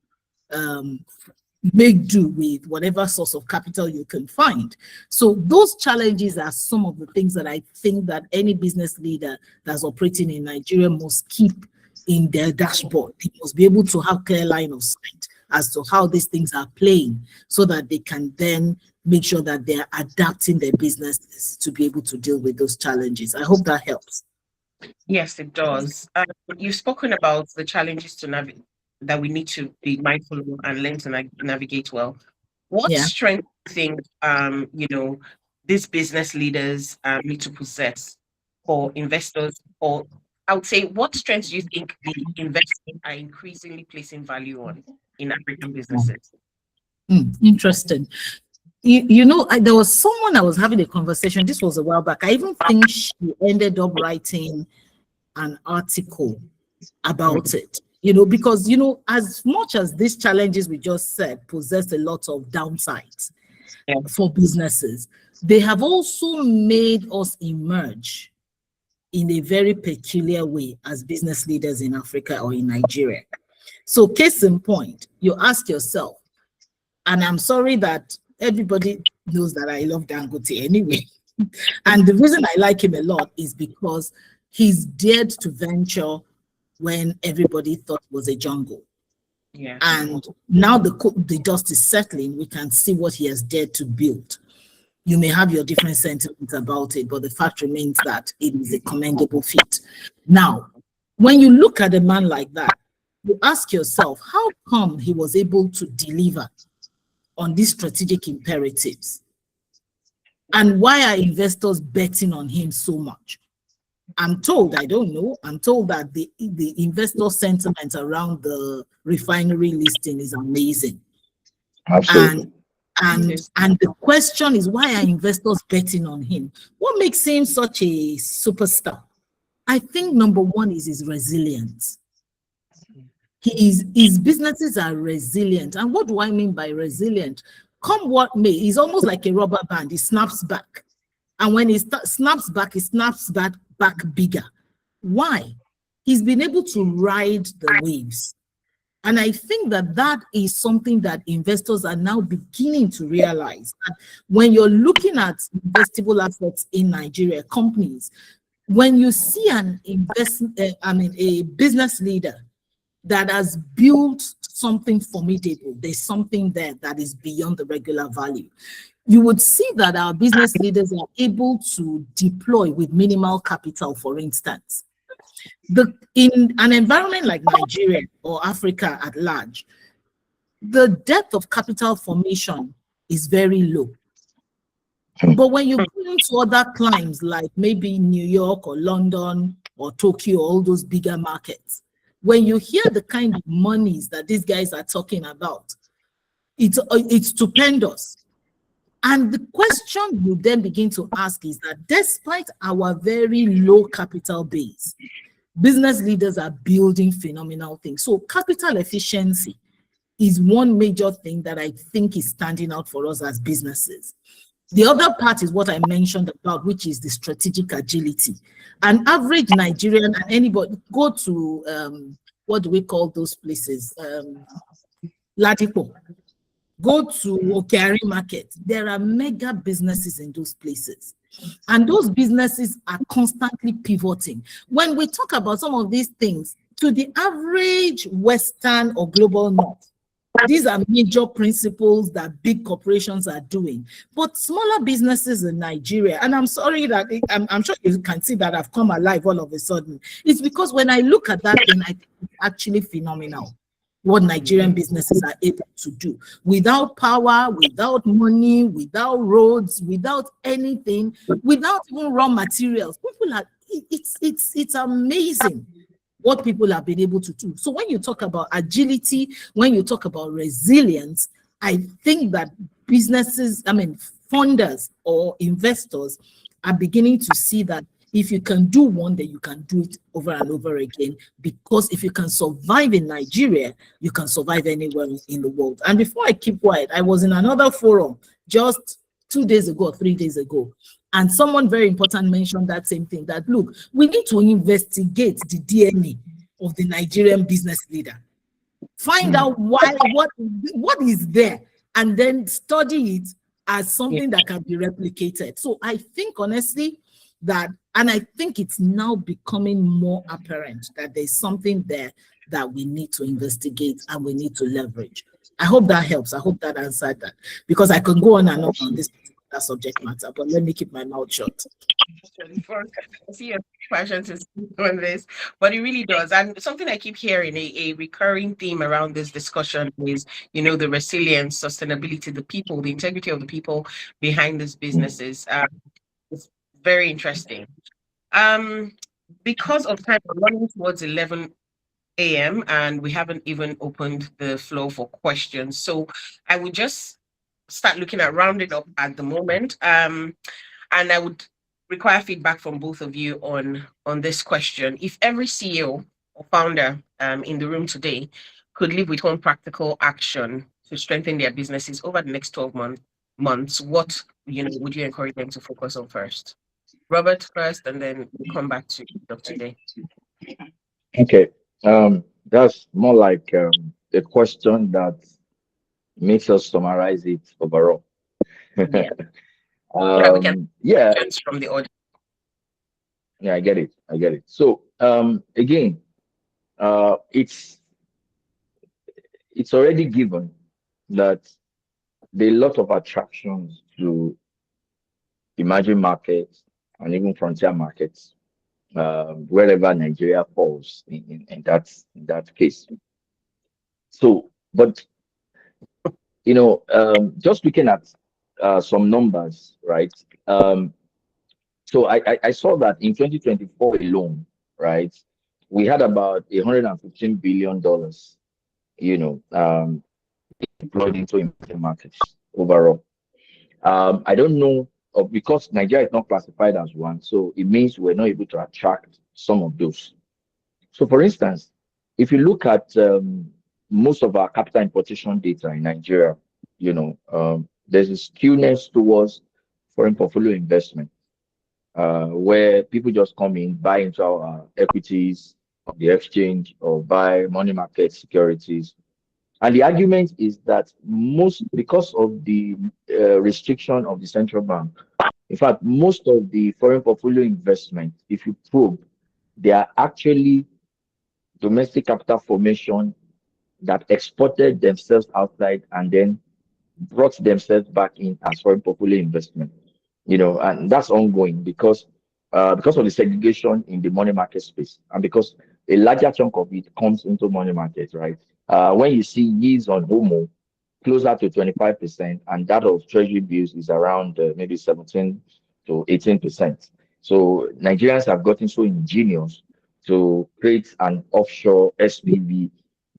make do with whatever source of capital you can find. So those challenges are some of the things that I think that any business leader that's operating in Nigeria must keep in their dashboard. They must be able to have clear line of sight as to how these things are playing, so that they can then make sure that they're adapting their businesses to be able to deal with those challenges. I hope that helps. Yes, it does. You've spoken about the challenges to navigate that we need to be mindful of and learn to navigate well. What Yeah. strength do you think these business leaders need to possess for investors? Or I would say, what strengths do you think the investors are increasingly placing value on in African businesses? Interesting. There was someone I was having a conversation. This was a while back. I even think she ended up writing an article about it. Because as much as these challenges we just said possess a lot of downsides for businesses, they have also made us emerge in a very peculiar way as business leaders in Africa or in Nigeria. So case in point, you ask yourself, and I'm sorry that everybody knows that I love Dangote anyway. And the reason I like him a lot is because he's dared to venture when everybody thought it was a jungle. Yeah. And now the dust is settling, we can see what he has dared to build. You may have your different sentiments about it, but the fact remains that it is a commendable feat. Now, when you look at a man like that, you ask yourself, how come he was able to deliver on these strategic imperatives? And why are investors betting on him so much? I'm told, I don't know, I'm told that the investor sentiment around the refinery listing is amazing. Absolutely. And the question is, why are investors betting on him? What makes him such a superstar? I think number one is his resilience. His businesses are resilient. And what do I mean by resilient? Come what may, he's almost like a rubber band. He snaps back. And when he snaps back bigger. Why? He's been able to ride the waves. And I think that is something that investors are now beginning to realize. That when you're looking at investable assets in Nigeria, companies, when you see a business leader that has built something formidable, there's something there that is beyond the regular value. You would see that our business leaders are able to deploy with minimal capital, for instance. In an environment like Nigeria or Africa at large, the depth of capital formation is very low. But when you go into other climes like maybe New York or London or Tokyo, all those bigger markets, when you hear the kind of monies that these guys are talking about, it's stupendous. And the question you then begin to ask is that despite our very low capital base, business leaders are building phenomenal things. So capital efficiency is one major thing that I think is standing out for us as businesses. The other part is what I mentioned about, which is the strategic agility. An average Nigerian, and anybody, go to, what do we call those places? Ladipo. Go to Okari Market. There are mega businesses in those places. And those businesses are constantly pivoting. When we talk about some of these things, to the average Western or global North, these are major principles that big corporations are doing. But smaller businesses in Nigeria, and I'm sorry that I'm sure you can see that I've come alive all of a sudden. It's because when I look at that thing, I think it's actually phenomenal what Nigerian businesses are able to do without power, without money, without roads, without anything, without even raw materials. People are, it's amazing what people have been able to do. So when you talk about agility, when you talk about resilience, I think that businesses, funders or investors are beginning to see that if you can do one, then you can do it over and over again. Because if you can survive in Nigeria, you can survive anywhere in the world. And before I keep quiet, I was in another forum just 2 days ago, 3 days ago, and someone very important mentioned that same thing, that look, we need to investigate the DNA of the Nigerian business leader. Find out what is there, and then study it as something that can be replicated. So I think honestly that, and I think it's now becoming more apparent that there's something there that we need to investigate and we need to leverage. I hope that helps. I hope that answered that, because I can go on and on this particular subject matter, but let me keep my mouth shut. I see your passion to speak on this, but it really does. And something I keep hearing, a recurring theme around this discussion is, the resilience, sustainability, the people, the integrity of the people behind these businesses. It's very interesting. Because of time, we're running towards 11 a.m. and we haven't even opened the floor for questions. So I would just start looking at rounding up at the moment. And I would require feedback from both of you on this question. If every CEO or founder in the room today could live with one practical action to strengthen their businesses over the next 12 months, what would you encourage them to focus on first? Robert first, and then we'll come back to Dr. Day. Okay. That's more like a question that makes us summarize it overall. Yeah. We can Yeah, questions from the audience. yeah, I get it. So again, it's already given that there are a lot of attractions to emerging markets and even frontier markets, wherever Nigeria falls in that case. So, but just looking at some numbers, right? So I saw that in 2024 alone, right, we had about $115 billion, deployed into emerging markets overall. I don't know, because Nigeria is not classified as one, so it means we're not able to attract some of those. So, for instance, if you look at most of our capital importation data in Nigeria, there's a skewness towards foreign portfolio investment, where people just come in, buy into our equities, the exchange, or buy money market securities. And the argument is that because of the restriction of the central bank, in fact, most of the foreign portfolio investment, if you probe, they are actually domestic capital formation that exported themselves outside and then brought themselves back in as foreign portfolio investment. And that's ongoing because of the segregation in the money market space, and because a larger chunk of it comes into money market, right? When you see yields on HOMO closer to 25%, and that of treasury bills is around maybe 17 to 18%. So Nigerians have gotten so ingenious to create an offshore SPV,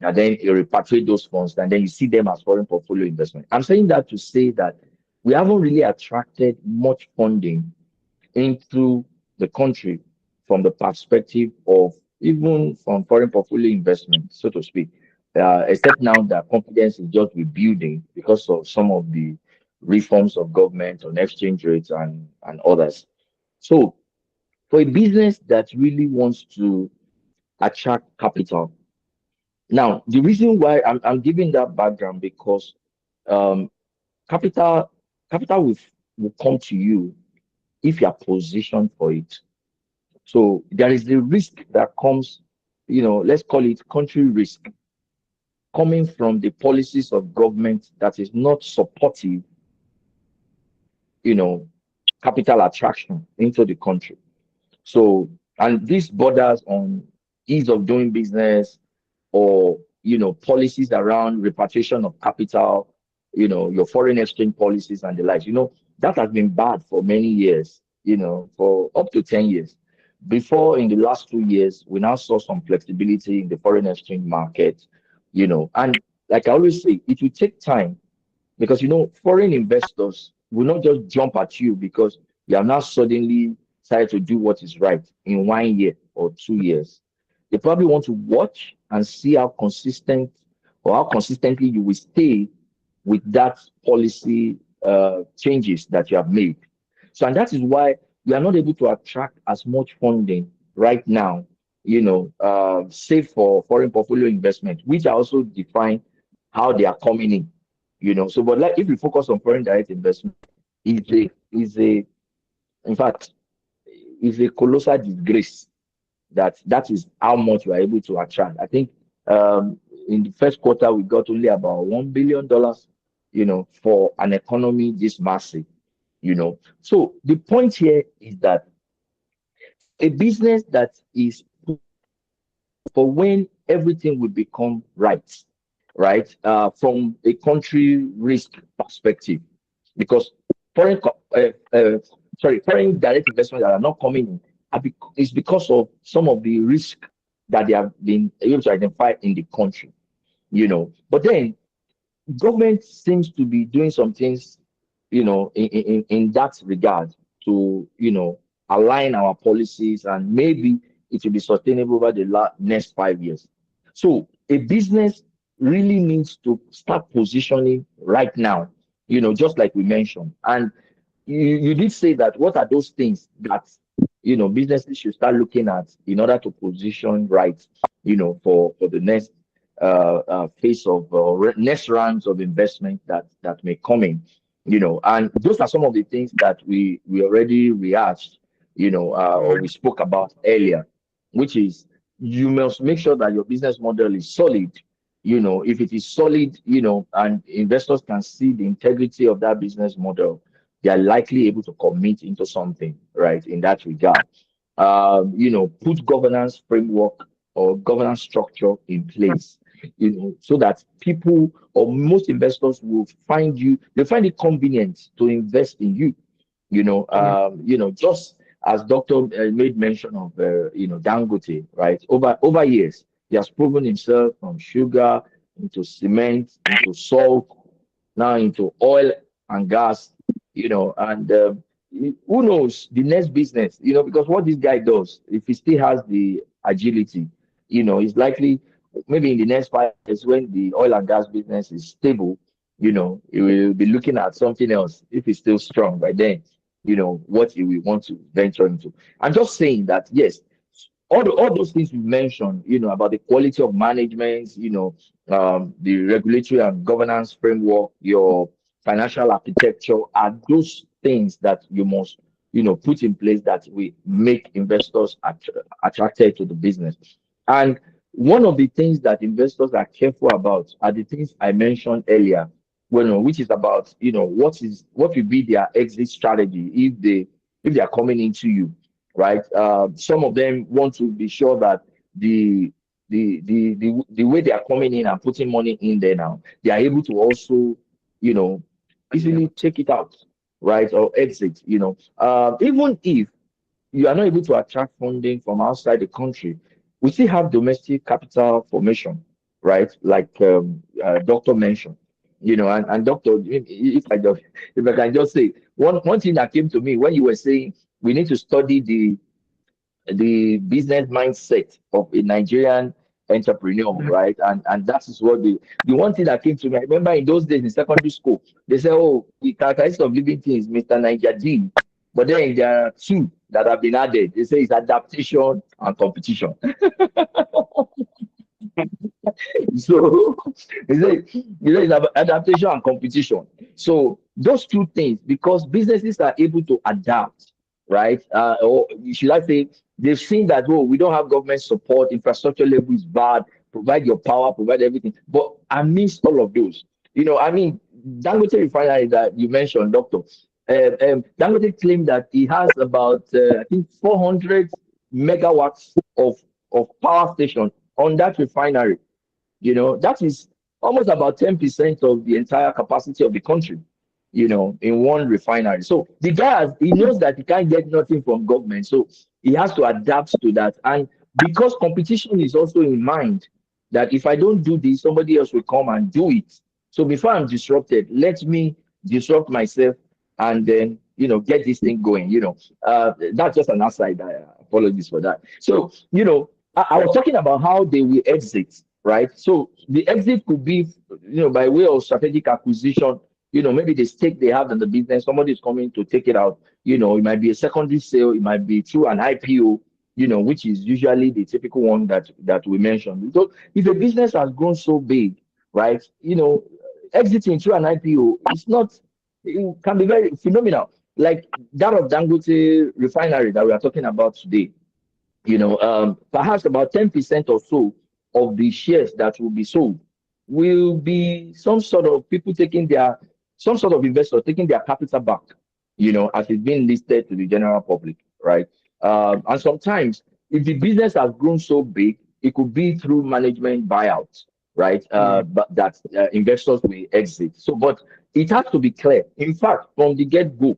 and then you repatriate those funds, and then you see them as foreign portfolio investment. I'm saying that to say that we haven't really attracted much funding into the country from the perspective of even from foreign portfolio investment, so to speak, except now that confidence is just rebuilding because of some of the reforms of government on exchange rates and others. So for a business that really wants to attract capital, now the reason why I'm giving that background, because um, capital will come to you if you are positioned for it. So there is the risk that comes, let's call it country risk, coming from the policies of government that is not supportive, capital attraction into the country. So, and this borders on ease of doing business, or policies around repatriation of capital, your foreign exchange policies and the like. That has been bad for many years, for up to 10 years. Before, in the last 2 years, we now saw some flexibility in the foreign exchange market, and like I always say, it will take time, because foreign investors will not just jump at you because you have now suddenly decided to do what is right in 1 year or 2 years. They probably want to watch and see how consistent, or how consistently you will stay with that policy changes that you have made. So, and that is why we are not able to attract as much funding right now safe for foreign portfolio investment, which are also define how they are coming in. So but like if we focus on foreign direct investment, is a in fact is a colossal disgrace that is how much we are able to attract. I think in the first quarter we got only about $1 billion, for an economy this massive. So the point here is that a business that is for when everything will become right, from a country risk perspective, because foreign, foreign direct investments that are not coming in is because of some of the risk that they have been able to identify in the country. But then government seems to be doing some things, in that regard to, align our policies, and maybe it will be sustainable over the next 5 years. So a business really needs to start positioning right now, just like we mentioned. And you did say that what are those things that businesses should start looking at in order to position right, for the next phase of next rounds of investment that may come in. And those are some of the things that we already rehearsed, or we spoke about earlier, which is you must make sure that your business model is solid. If it is solid, and investors can see the integrity of that business model, they are likely able to commit into something, right, in that regard. Put governance framework or governance structure in place, so that people or most investors will they find it convenient to invest in you. Just as Doctor made mention of, Dangote, right? Over years, he has proven himself from sugar into cement, into salt, now into oil and gas, and who knows the next business, because what this guy does, if he still has the agility, it's likely maybe in the next 5 years when the oil and gas business is stable, he will be looking at something else if he's still strong by then, what he will want to venture into. I'm just saying that, yes, all those things you mentioned, about the quality of management, the regulatory and governance framework, your financial architecture, are those things that you must, put in place that will make investors attracted to the business. And one of the things that investors are careful about are the things I mentioned earlier, which is about, what will be their exit strategy if they are coming into you, right? Some of them want to be sure that the way they are coming in and putting money in there now, they are able to also, easily take it out, right, or exit. Even if you are not able to attract funding from outside the country, we still have domestic capital formation, right? Like Doctor mentioned, and Doctor, if I can just say one thing that came to me when you were saying we need to study the business mindset of a Nigerian entrepreneur, right? And that is what the one thing that came to me. I remember in those days in secondary school, they say, oh, the characteristics of living things, Mr. Niger G. But then there are two that have been added. They say it's adaptation and competition. So it's about adaptation and competition. So those two things, because businesses are able to adapt, right? Or should I say, they've seen that, oh, we don't have government support, infrastructure level is bad, provide your power, provide everything. But amidst all of those, Dangote refinery that you mentioned, Doctor, Dangote claimed that he has about, I think, 400 megawatts of power station on that refinery. That is almost about 10% of the entire capacity of the country, in one refinery. So the guy he knows that he can't get nothing from government, so he has to adapt to that. And because competition is also in mind, that if I don't do this, somebody else will come and do it. So before I'm disrupted, let me disrupt myself and then get this thing going. That's just an aside. Apologies for that. So I was talking about how they will exit, right? So the exit could be, by way of strategic acquisition. Maybe the stake they have in the business, somebody is coming to take it out. It might be a secondary sale, it might be through an IPO, which is usually the typical one that we mentioned. So if a business has grown so big, right, exiting through an IPO is not, it can be very phenomenal. Like that of Dangote refinery that we are talking about today. Perhaps about 10% or so of the shares that will be sold will be some sort of people some sort of investor taking their capital back, as it's being listed to the general public, right? And sometimes, if the business has grown so big, it could be through management buyouts, right? But that investors will exit. So, but it has to be clear. In fact, from the get-go,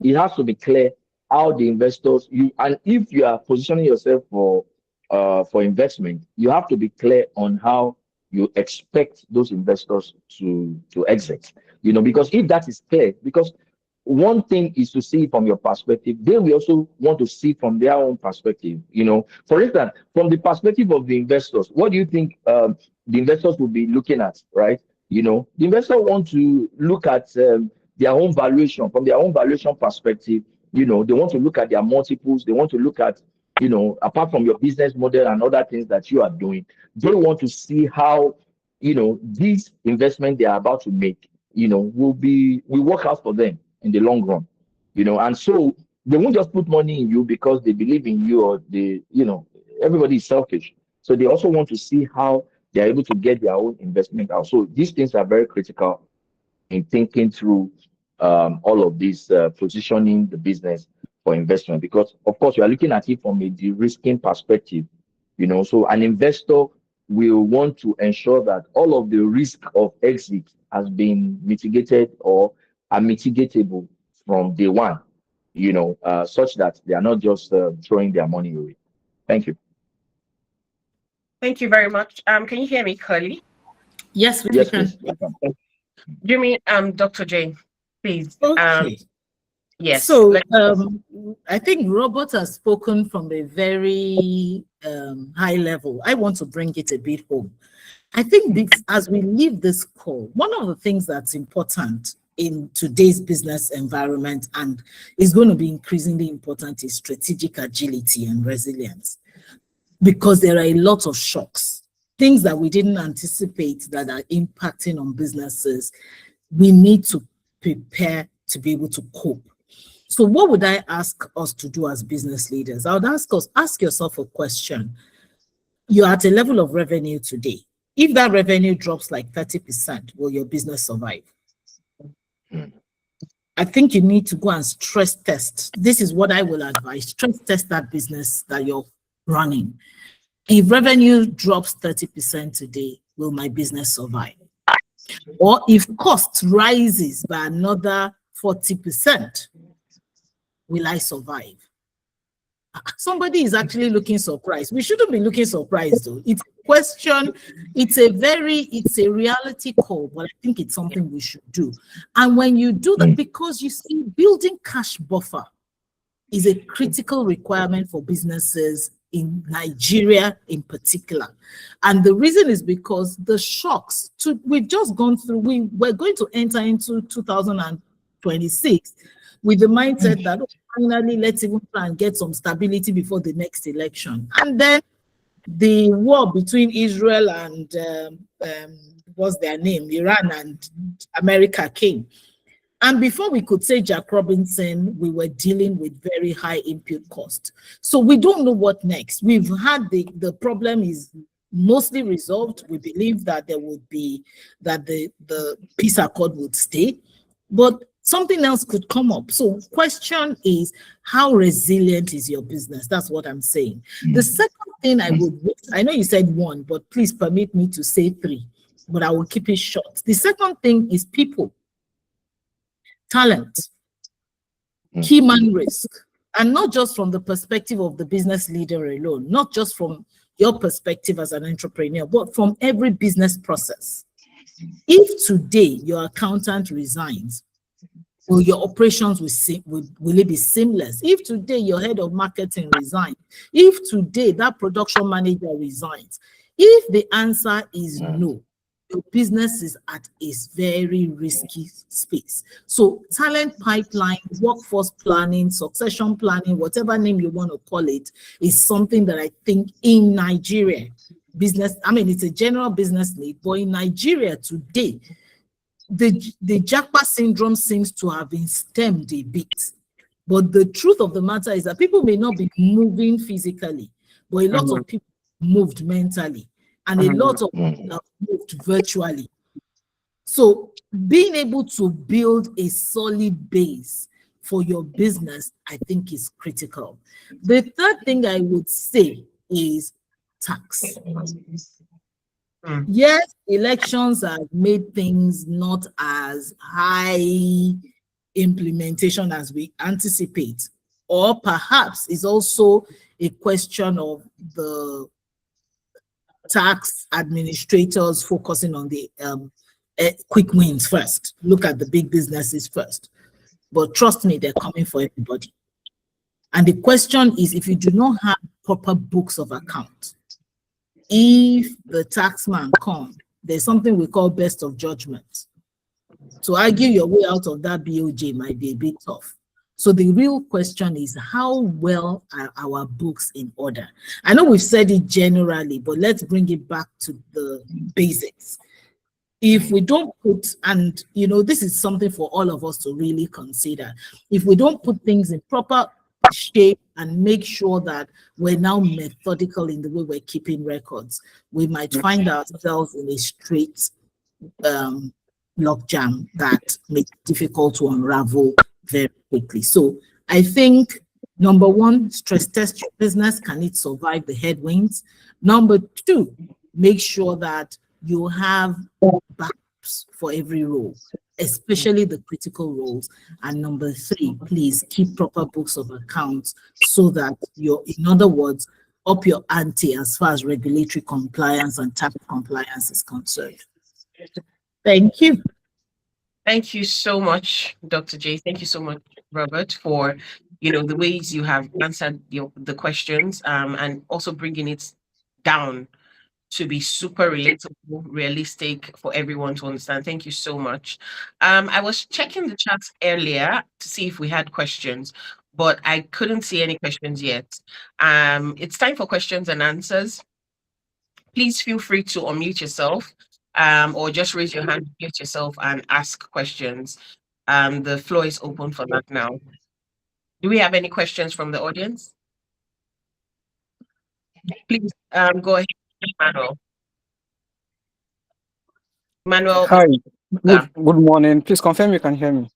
it has to be clear how the investors and if you are positioning yourself for investment, you have to be clear on how you expect those investors to exit. Because if that is clear, because one thing is to see from your perspective, they will also want to see from their own perspective. For instance, from the perspective of the investors, what do you think the investors will be looking at, right? The investor want to look at their own valuation. From their own valuation perspective, they want to look at their multiples. They want to look at, apart from your business model and other things that you are doing, they want to see how, this investment they are about to make, will work out for them in the long run. And so they won't just put money in you because they believe in you, or everybody is selfish. So they also want to see how they're able to get their own investment out. So these things are very critical in thinking through all of this, positioning the business for investment, because of course you are looking at it from a de-risking perspective. So an investor will want to ensure that all of the risk of exit has been mitigated or are mitigatable from day one, such that they are not just throwing their money away. Thank you. Thank you very much. Can you hear me clearly? Yes, we Yes, can. please. Jimmy, Dr. Jane, please. Okay. Yes. So I think Robert has spoken from a very high level. I want to bring it a bit home. I think this, as we leave this call, one of the things that's important in today's business environment and is going to be increasingly important is strategic agility and resilience, because there are a lot of shocks, things that we didn't anticipate that are impacting on businesses. We need to prepare to be able to cope. So what would I ask us to do as business leaders? I would ask yourself a question. You're at a level of revenue today. If that revenue drops like 30%, will your business survive? I think you need to go and stress test. This is what I will advise. Stress test that business that you're running. If revenue drops 30% today, will my business survive? Or if cost rises by another 40%, will I survive? Somebody is actually looking surprised. We shouldn't be looking surprised though. It's a question, it's a reality call, but I think it's something we should do. And when you do that, because you see, building cash buffer is a critical requirement for businesses in Nigeria in particular. And the reason is because the shocks we've just gone through, we're going to enter into 2026 with the mindset that finally let's even try and get some stability before the next election. And then the war between Israel and what's their name, Iran and America came. And before we could say Jack Robinson, we were dealing with very high input cost. So we don't know what next. We've had the problem is mostly resolved. We believe that there would be, that the peace accord would stay, but something else could come up. So question is, how resilient is your business? That's what I'm saying. The second thing I know you said one, but please permit me to say three, but I will keep it short. The second thing is people. Talent, key man risk, and not just from the perspective of the business leader alone, not just from your perspective as an entrepreneur, but from every business process. If today your accountant resigns, will your operations will it be seamless? If today your head of marketing resigns, if today that production manager resigns, if the answer is no, your business is at a very risky space. So talent pipeline, workforce planning, succession planning, whatever name you want to call it, is something that I think in Nigeria, it's a general business need, but in Nigeria today, the Japa syndrome seems to have been stemmed a bit. But the truth of the matter is that people may not be moving physically, but a lot of people moved mentally, and a lot of people have moved virtually. So being able to build a solid base for your business, I think, is critical. The third thing I would say is tax. Yes, elections have made things not as high implementation as we anticipate, or perhaps it's also a question of the tax administrators focusing on the quick wins first. Look at the big businesses first. But trust me, they're coming for everybody. And the question is, if you do not have proper books of account, if the taxman comes, there's something we call best of judgment. To argue your way out of that BOJ might be a bit tough. So the real question is, how well are our books in order? I know we've said it generally, but let's bring it back to the basics. If we don't put, and this is something for all of us to really consider, if we don't put things in proper shape and make sure that we're now methodical in the way we're keeping records, we might find ourselves in a straight logjam that makes it difficult to unravel very quickly. So I think, number one, stress test your business. Can it survive the headwinds? Number two, make sure that you have backups for every role, especially the critical roles. And number three, please keep proper books of accounts so that in other words, up your ante as far as regulatory compliance and tax compliance is concerned. Thank you. Thank you so much, Dr. J. Thank you so much, Robert, for the ways you have answered the questions, and also bringing it down to be super relatable, realistic for everyone to understand. Thank you so much. I was checking the chat earlier to see if we had questions, but I couldn't see any questions yet. It's time for questions and answers. Please feel free to unmute yourself, or just raise your hand, mute yourself, and ask questions. The floor is open for that now. Do we have any questions from the audience? Please go ahead, Manuel. Manuel. Hi, good morning. Please confirm you can hear me.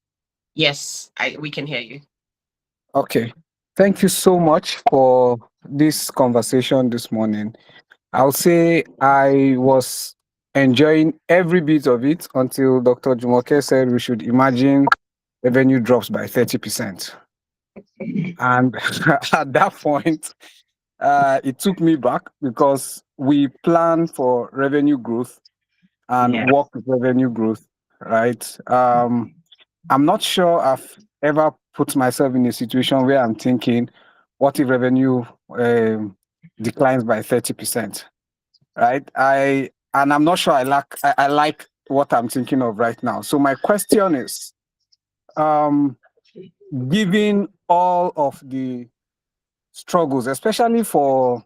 Yes, we can hear you. Okay. Thank you so much for this conversation this morning. I'll say I was enjoying every bit of it until Dr. Jumoke said we should imagine revenue drops by 30%. And at that point, it took me back because we plan for revenue growth and work with revenue growth, right? I'm not sure I've ever put myself in a situation where I'm thinking, what if revenue declines by 30%, right? And I'm not sure I like what I'm thinking of right now. So my question is, given all of the struggles, especially for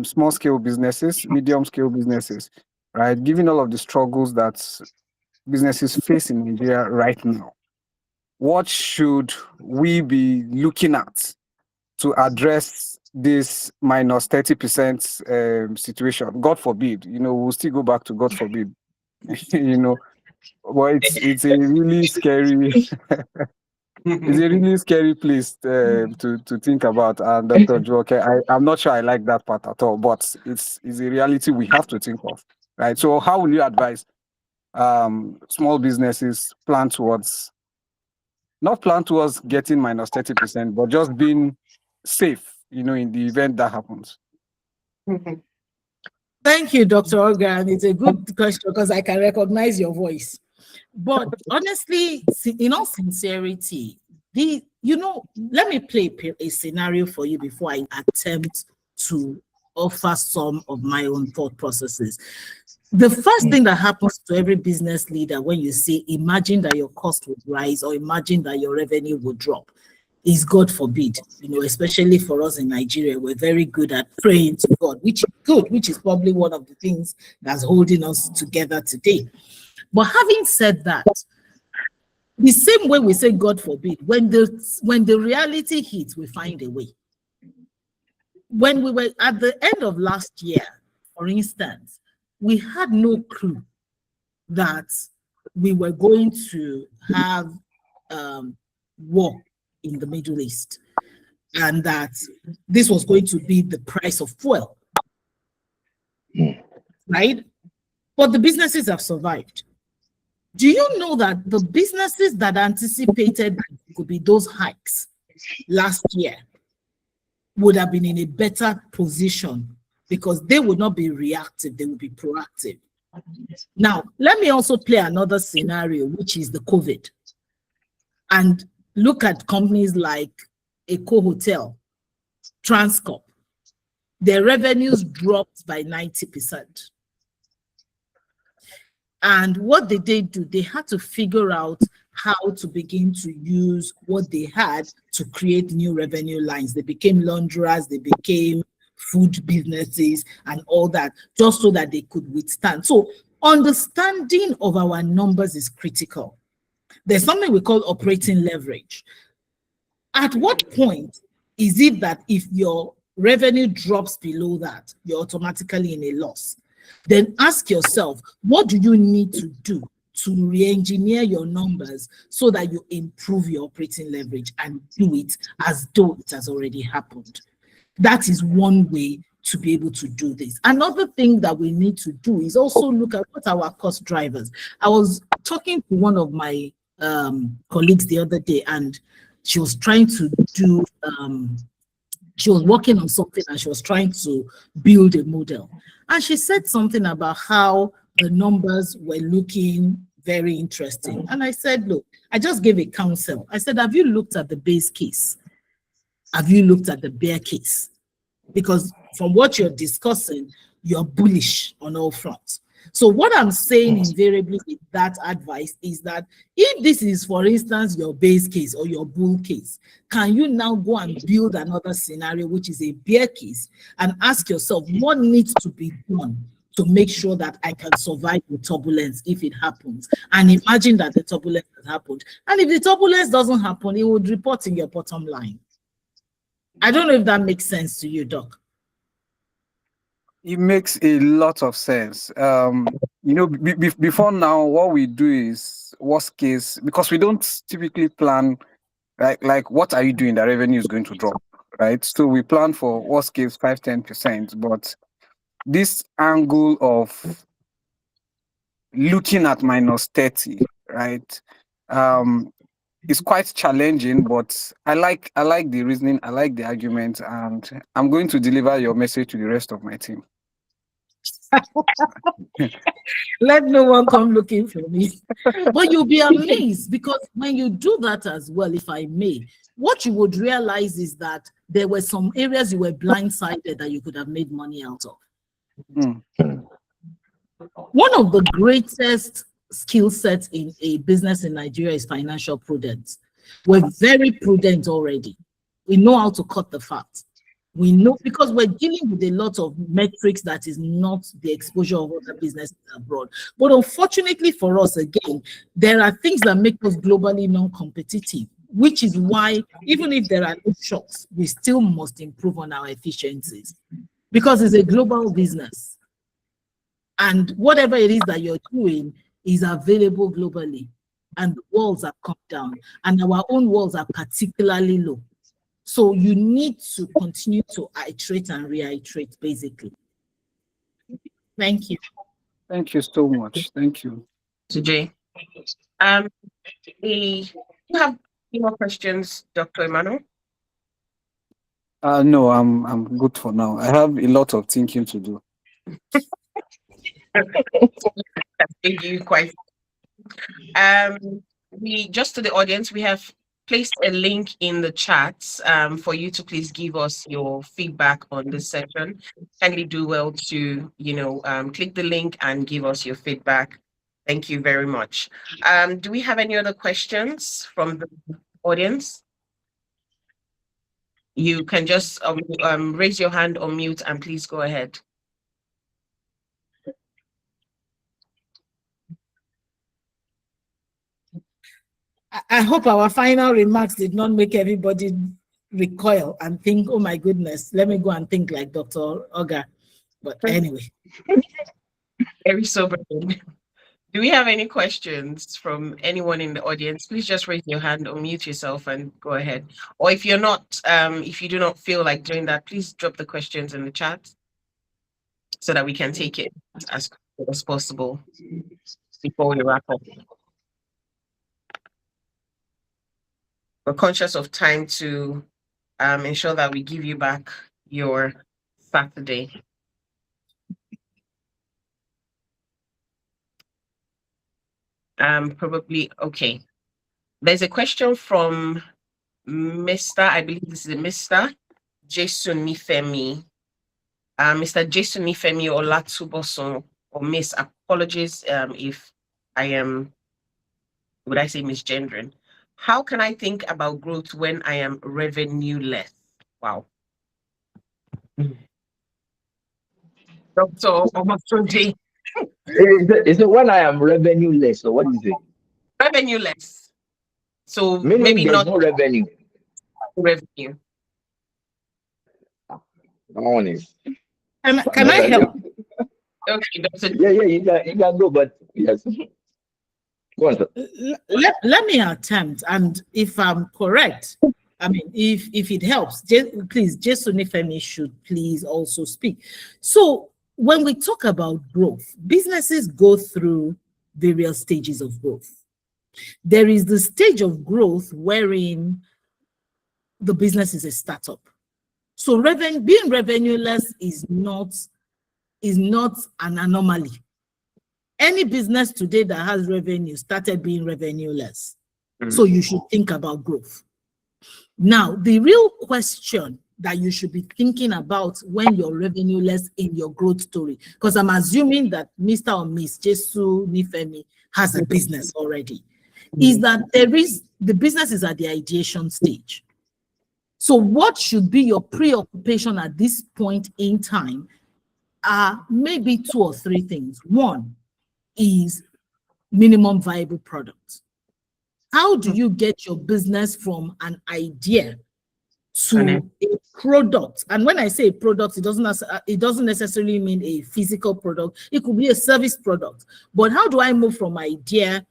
small scale businesses, medium scale businesses, right? Given all of the struggles that businesses face in Nigeria right now, what should we be looking at to address this minus 30% situation? God forbid, we'll still go back to God forbid, but it's a really scary it's a really scary place to think about. And Dr. Jumoke, I'm not sure I like that part at all, but it's a reality we have to think of, right? So how will you advise small businesses not plan towards getting minus 30%, but just being safe, in the event that happens? Thank you, Dr. Ogan. It's a good question because I can recognize your voice. But honestly, in all sincerity, let me play a scenario for you before I attempt to offer some of my own thought processes. The first thing that happens to every business leader when you say, imagine that your cost would rise or imagine that your revenue would drop, is God forbid. Especially for us in Nigeria, we're very good at praying to God, which is good, which is probably one of the things that's holding us together today. But having said that, the same way we say God forbid, when the reality hits, we find a way. When we were at the end of last year, for instance, we had no clue that we were going to have war in the Middle East and that this was going to be the price of fuel, right? But the businesses have survived. Do you know that the businesses that anticipated could be those hikes last year would have been in a better position because they would not be reactive, they would be proactive. Now, let me also play another scenario, which is the COVID. And look at companies like Eco Hotel, Transcorp. Their revenues dropped by 90%. And what did they do? They had to figure out how to begin to use what they had to create new revenue lines. They became launderers, they became food businesses and all that, just so that they could withstand. So understanding of our numbers is critical. There's something we call operating leverage. At what point is it that if your revenue drops below that, you're automatically in a loss? Then ask yourself, what do you need to do to re-engineer your numbers so that you improve your operating leverage and do it as though it has already happened? That is one way to be able to do this. Another thing that we need to do is also look at what our cost drivers. I was talking to one of my colleagues the other day, and she was trying to do, she was working on something and she was trying to build a model. And she said something about how the numbers were looking very interesting. And I said, look, I just gave a counsel. I said, have you looked at the base case? Have you looked at the bear case? Because from what you're discussing, you're bullish on all fronts. So what I'm saying invariably with that advice is that if this is, for instance, your base case or your bull case, can you now go and build another scenario, which is a bear case, and ask yourself what needs to be done to make sure that I can survive the turbulence if it happens? And imagine that the turbulence has happened. And if the turbulence doesn't happen, it would report in your bottom line. I don't know if that makes sense to you, Doc. It makes a lot of sense. Before now, what we do is worst case, because we don't typically plan, right? Like, what are you doing? The revenue is going to drop, right? So we plan for worst case 5-10%. But this angle of looking at minus 30, right? It's quite challenging, but I like the reasoning, I like the argument, and I'm going to deliver your message to the rest of my team. Let no one come looking for me. But you'll be amazed, because when you do that as well, if I may, what you would realize is that there were some areas you were blindsided that you could have made money out of. One of the greatest skill sets in a business in Nigeria is financial prudence. We're very prudent already. We know how to cut the fat. We know, because we're dealing with a lot of metrics that is not the exposure of other businesses abroad. But unfortunately for us, again, there are things that make us globally non-competitive, which is why even if there are no shocks, we still must improve on our efficiencies, because it's a global business. And whatever it is that you're doing is available globally, and the walls have come down, and our own walls are particularly low. So you need to continue to iterate and reiterate, basically. Thank you. Thank you so much. Thank you. Today. We have any more questions, Dr. Emmanuel? No, I'm good for now. I have a lot of thinking to do. Thank you quite. We just to the audience, we have placed a link in the chat for you to please give us your feedback on this session. Kindly do well to, click the link and give us your feedback. Thank you very much. Do we have any other questions from the audience? You can just raise your hand or mute and please go ahead. I hope our final remarks did not make everybody recoil and think, oh my goodness, let me go and think like Dr. Oga. But anyway. Very sobering. Do we have any questions from anyone in the audience? Please just raise your hand or mute yourself and go ahead. Or if you're not, if you do not feel like doing that, please drop the questions in the chat so that we can take it as quick as possible before we wrap up. We're conscious of time to ensure that we give you back your Saturday. Probably, okay. There's a question from Mr. I believe this is a Mr. Jason Nifemi. Mr. Jason Nifemi Olatubosun, or Miss, apologies if I am, would I say misgendering? How can I think about growth when I am revenue-less? Wow. Dr. Omotunde. Is it when I am revenue-less, or what is it? Revenue-less. So Meaning maybe there's not no revenue. revenue. That one is. Can I help? Okay, Dr. Yeah, you can go, but yes. Go on, sir. Let me attempt, and if I'm correct, I mean, if it helps, please, Jason Nifemi should please also speak. So when we talk about growth, businesses go through various stages of growth. There is the stage of growth wherein the business is a startup. So being revenue-less is not an anomaly. Any business today that has revenue started being revenue-less. So you should think about growth. Now, the real question that you should be thinking about when you're revenue-less in your growth story, because I'm assuming that Mr. or Miss Jesu Nifemi has a business already, is that the business is at the ideation stage. So what should be your preoccupation at this point in time are maybe 2 or 3 things. One is minimum viable product. How do you get your business from an idea to a product? And when I say a product, it doesn't necessarily mean a physical product. It could be a service product. But how do I move from idea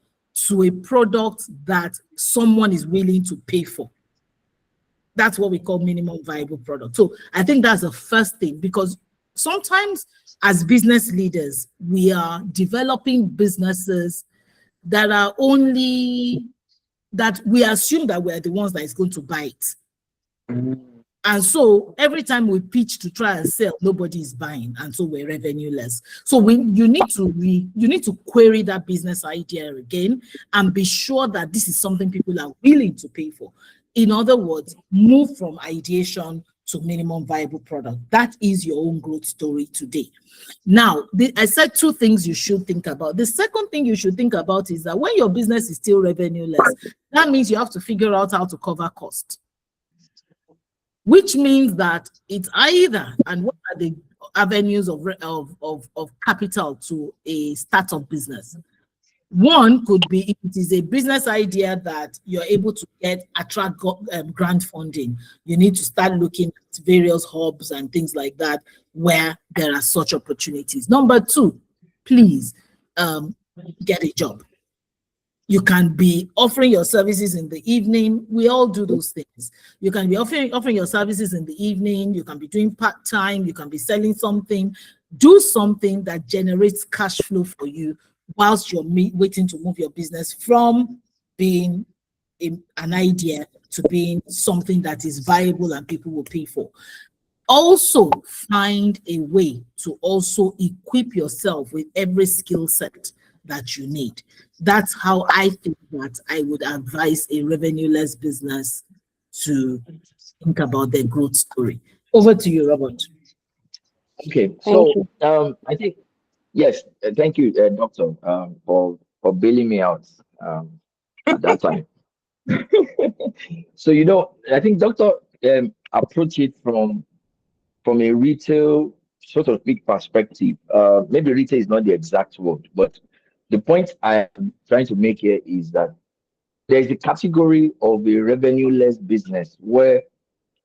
to a product that someone is willing to pay for? That's what we call minimum viable product. So I think that's the first thing, because sometimes as business leaders, we are developing businesses that are only that we assume that we're the ones that is going to buy it. And so every time we pitch to try and sell, nobody is buying, and so we're revenue-less. So you need to query that business idea again and be sure that this is something people are willing to pay for. In other words, move from ideation to minimum viable product. That is your own growth story today. Now, I said 2 things you should think about. The second thing you should think about is that when your business is still revenue-less, that means you have to figure out how to cover cost. Which means that it's either, and what are the avenues of capital to a startup business? One could be, if it is a business idea that you're able to attract grant funding, you need to start looking at various hubs and things like that where there are such opportunities. Number 2, please get a job. You can be offering your services in the evening. We all do those things. You can be offering your services in the evening. You can be doing part-time. You can be selling something. Do something that generates cash flow for you whilst you're waiting to move your business from being an idea to being something that is viable and people will pay for. Also, find a way to also equip yourself with every skill set that you need. That's how I think that I would advise a revenue-less business to think about their growth story. Over to you, Robert. Okay, Thank so you. I think yes, thank you, doctor, for bailing me out at that time. So I think doctor approach it from a retail sort of big perspective. Maybe retail is not the exact word, but the point I am trying to make here is that there is a category of a revenue-less business where,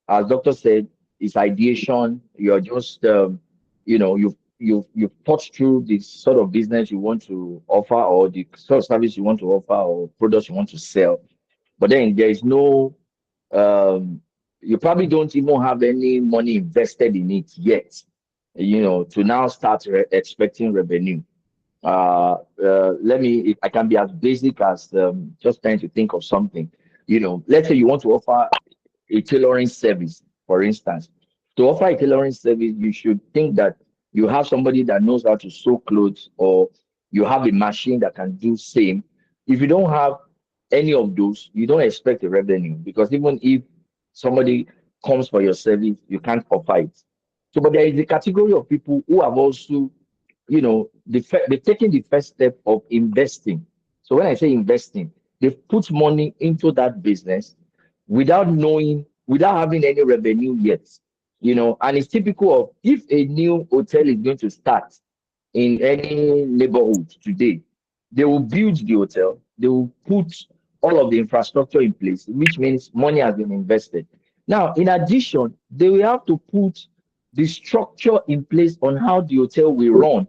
as doctor said, it's ideation. You're just you've thought through the sort of business you want to offer, or the sort of service you want to offer, or products you want to sell. But then there is no you probably don't even have any money invested in it yet, to now start expecting revenue. Let me, if I can be as basic as just trying to think of something. Let's say you want to offer a tailoring service, for instance. To offer a tailoring service, you should think that you have somebody that knows how to sew clothes, or you have a machine that can do same. If you don't have any of those, you don't expect a revenue, because even if somebody comes for your service, you can't offer it. So, but there is a category of people who have also, they've taken the first step of investing. So when I say investing, they've put money into that business without having any revenue yet. And it's typical of, if a new hotel is going to start in any neighborhood today, they will build the hotel, they will put all of the infrastructure in place, which means money has been invested. Now, in addition, they will have to put the structure in place on how the hotel will run.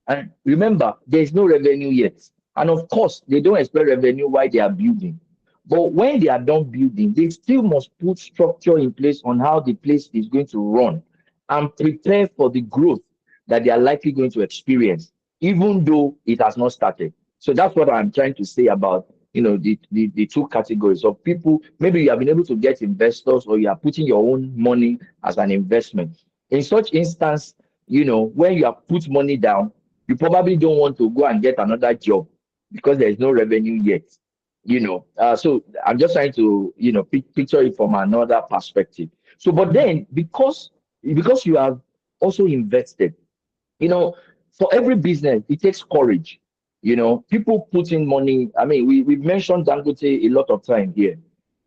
And remember, there's no revenue yet. And of course, they don't expect revenue while they are building. But when they are done building, they still must put structure in place on how the place is going to run and prepare for the growth that they are likely going to experience, even though it has not started. So that's what I'm trying to say about the two categories of people. Maybe you have been able to get investors, or you are putting your own money as an investment. In such instance, when you have put money down, you probably don't want to go and get another job because there is no revenue yet. So I'm just trying to picture it from another perspective. So, but then because you have also invested, for every business it takes courage. People put in money. I mean, we mentioned Dangote a lot of time here.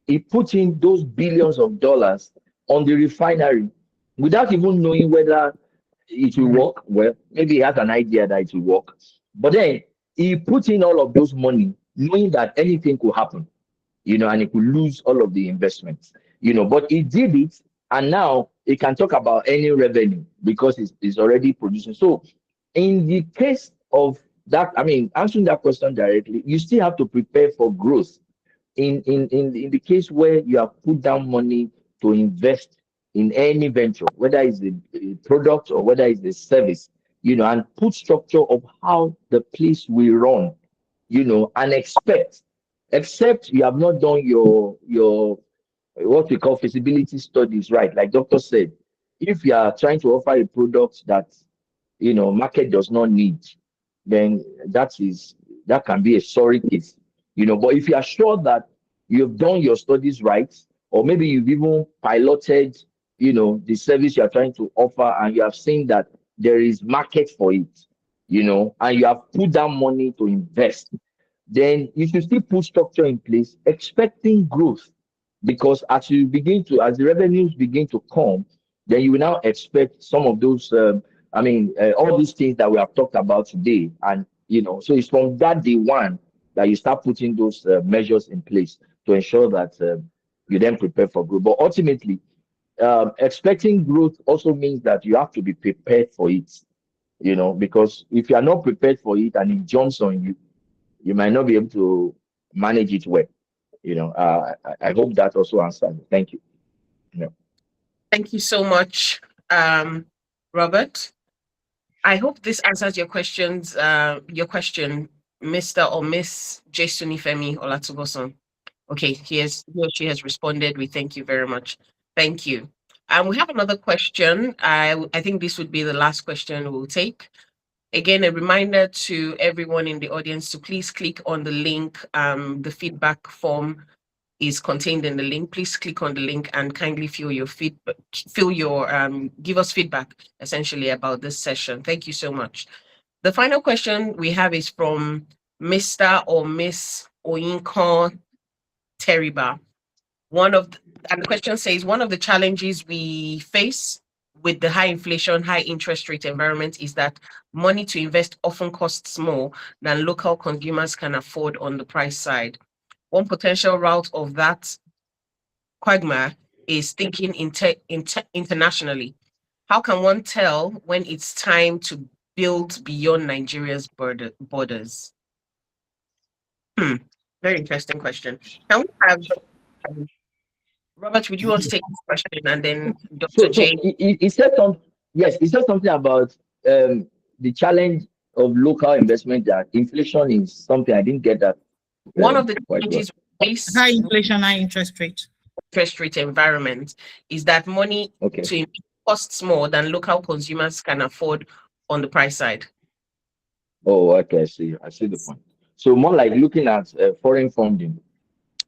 He put in those billions of dollars on the refinery without even knowing whether it will work. Well, maybe he has an idea that it will work, but then he put in all of those money knowing that anything could happen, and he could lose all of the investments, but he did it, and now he can talk about any revenue because it's already producing. So in the case of that, I mean, answering that question directly, you still have to prepare for growth. In the case where you have put down money to invest in any venture, whether it's a product or whether it's a service, and put structure of how the place will run, and except you have not done your what we call feasibility studies, right? Like doctor said, if you are trying to offer a product that market does not need, then that can be a sorry case. But if you are sure that you've done your studies right, or maybe you've even piloted the service you are trying to offer, and you have seen that there is market for it, and you have put down money to invest, then you should still put structure in place, expecting growth. Because as the revenues begin to come, then you will now expect some of those all these things that we have talked about today. And so it's from that day one that you start putting those measures in place to ensure that you then prepare for growth. But ultimately, expecting growth also means that you have to be prepared for it, because if you are not prepared for it and it jumps on you, you might not be able to manage it well. I hope that also answered. Thank you. Thank you so much, Robert. I hope this answers your question, Mr. or Miss Jesunifemi Olatuboson. Okay, he or she has responded. We thank you very much. Thank you. We have another question. I think this would be the last question we'll take. Again, a reminder to everyone in the audience to please click on the link. The feedback form is contained in the link. Please click on the link and kindly give us feedback essentially about this session. Thank you so much. The final question we have is from Mr. or Miss Oyinkan Teriba. And the question says, one of the challenges we face with the high inflation, high interest rate environment is that money to invest often costs more than local consumers can afford on the price side. One potential route of that quagmire is thinking internationally. How can one tell when it's time to build beyond Nigeria's borders? Very interesting question. Can we have Robert, would you want to take this question and then Dr. J? He said he said something about the challenge of local investment, that inflation is something. I didn't get that. One of the challenges we face high inflation, high interest rate environment is that money to invest costs more than local consumers can afford on the price side. Oh, okay, I see the point. So more like looking at foreign funding.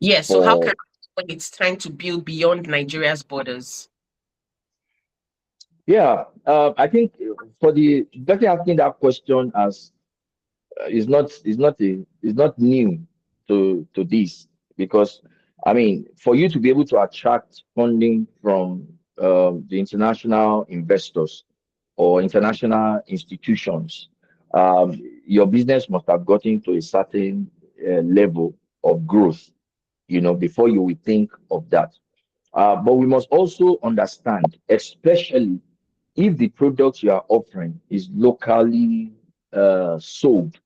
Yes. So how can when it's time to build beyond Nigeria's borders? Yeah, I think for the doctor asking that question as is not new to this, because I mean, for you to be able to attract funding from the international investors or international institutions, your business must have gotten to a certain level of growth, before you will think of that. But we must also understand, especially if the product you are offering is locally sold.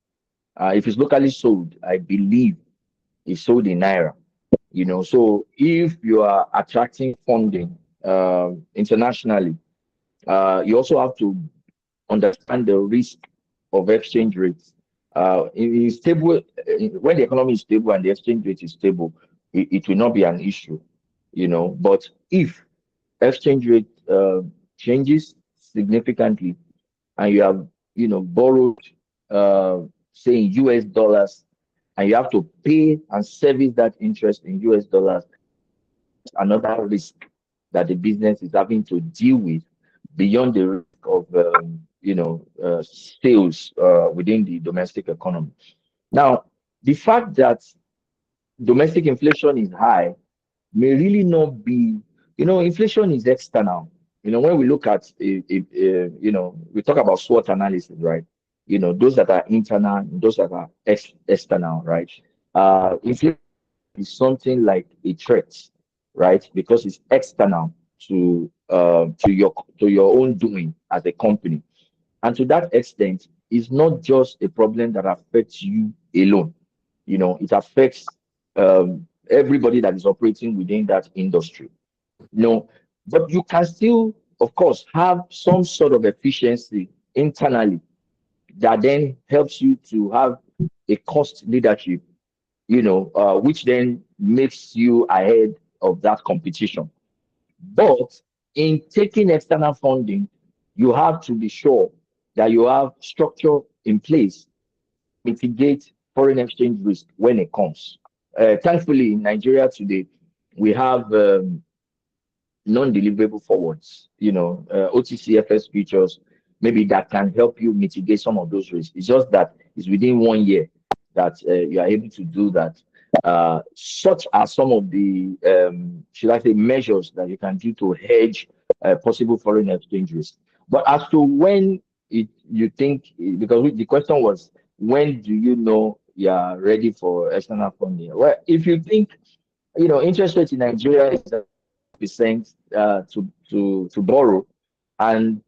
If it's locally sold, I believe it's sold in naira. So if you are attracting funding internationally, you also have to understand the risk of exchange rates. In stable, when the economy is stable and the exchange rate is stable, it will not be an issue, But if exchange rate changes significantly, and you have, borrowed, say in US dollars, and you have to pay and service that interest in US dollars, another risk that the business is having to deal with beyond the risk of, sales within the domestic economy. Now, the fact that domestic inflation is high may really not be, inflation is external. When we look at, we talk about SWOT analysis, right? Those that are internal, those that are external, right? Inflation is something like a threat, right? Because it's external to your own doing as a company. And to that extent, it's not just a problem that affects you alone. It affects everybody that is operating within that industry. But you can still, of course, have some sort of efficiency internally that then helps you to have a cost leadership, which then makes you ahead of that competition. But in taking external funding, you have to be sure that you have structure in place to mitigate foreign exchange risk when it comes. Thankfully, in Nigeria today, we have non-deliverable forwards, OTCFS features, maybe that can help you mitigate some of those risks. It's just that it's within 1 year that you are able to do that. Such are some of the, should I say, measures that you can do to hedge possible foreign exchange risk. But as to when you think, because the question was, when do you know you are ready for external funding? Well, if you think, interest rate in Nigeria is percent to borrow, and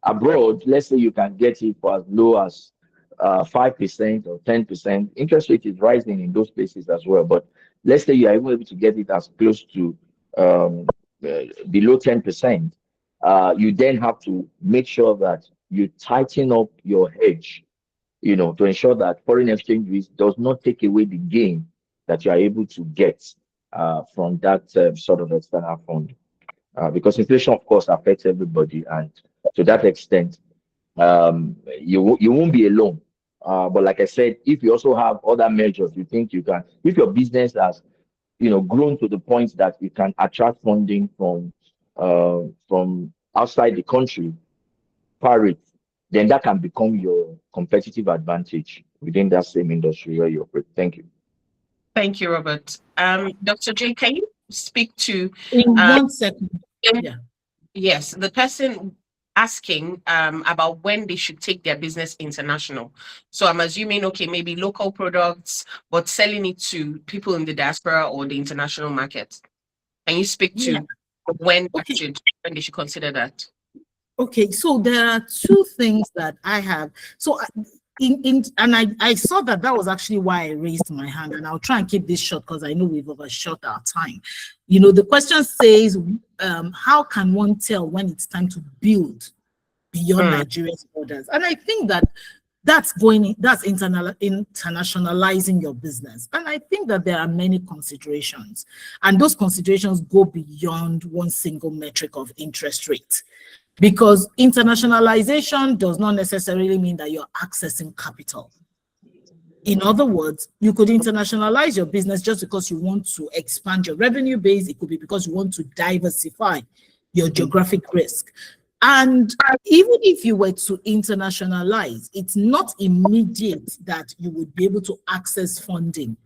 abroad, let's say you can get it for as low as 5% or 10%. Interest rate is rising in those places as well, but let's say you are able to get it as close to below 10%. You then have to make sure that you tighten up your hedge, to ensure that foreign exchange risk does not take away the gain that you are able to get from that sort of external fund. Because inflation, of course, affects everybody, and to that extent, you won't be alone. But like I said, if you also have other measures, you think you can, if your business has, grown to the point that you can attract funding from outside the country, parity, then that can become your competitive advantage within that same industry where you operate. Thank you. Thank you, Robert. Dr. J, can you speak to In uh, 1 second. Yeah. yes, the person asking about when they should take their business international. So I'm assuming, okay, maybe local products, but selling it to people in the diaspora or the international market. Can you speak to Yeah. when Okay. when they should consider that? Okay, so there are two things that I have. So I saw that was actually why I raised my hand, and I'll try and keep this short because I know we've overshot our time. The question says, how can one tell when it's time to build beyond Nigeria's borders? And I think that's internationalizing your business. And I think that there are many considerations, and those considerations go beyond one single metric of interest rate. Because internationalization does not necessarily mean that you're accessing capital. In other words, you could internationalize your business just because you want to expand your revenue base. It could be because you want to diversify your geographic risk. And even if you were to internationalize, it's not immediate that you would be able to access funding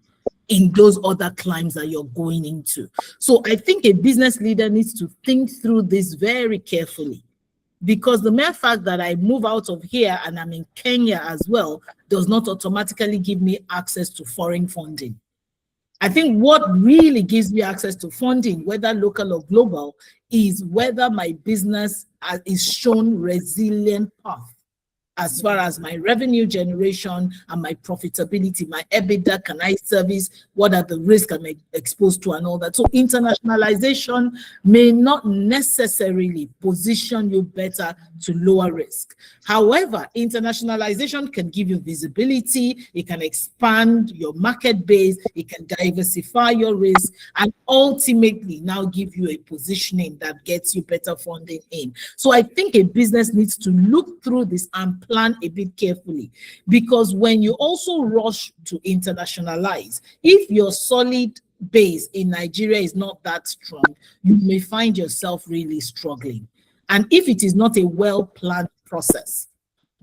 in those other climes that you're going into. So I think a business leader needs to think through this very carefully. Because the mere fact that I move out of here and I'm in Kenya as well does not automatically give me access to foreign funding. I think what really gives me access to funding, whether local or global, is whether my business is shown resilient path as far as my revenue generation and my profitability, my EBITDA, can I service, what are the risks I'm exposed to and all that. So internationalization may not necessarily position you better to lower risk. However, internationalization can give you visibility, it can expand your market base, it can diversify your risk, and ultimately now give you a positioning that gets you better funding in. So I think a business needs to look through this and plan a bit carefully, because when you also rush to internationalize, if your solid base in Nigeria is not that strong, you may find yourself really struggling. And if it is not a well-planned process,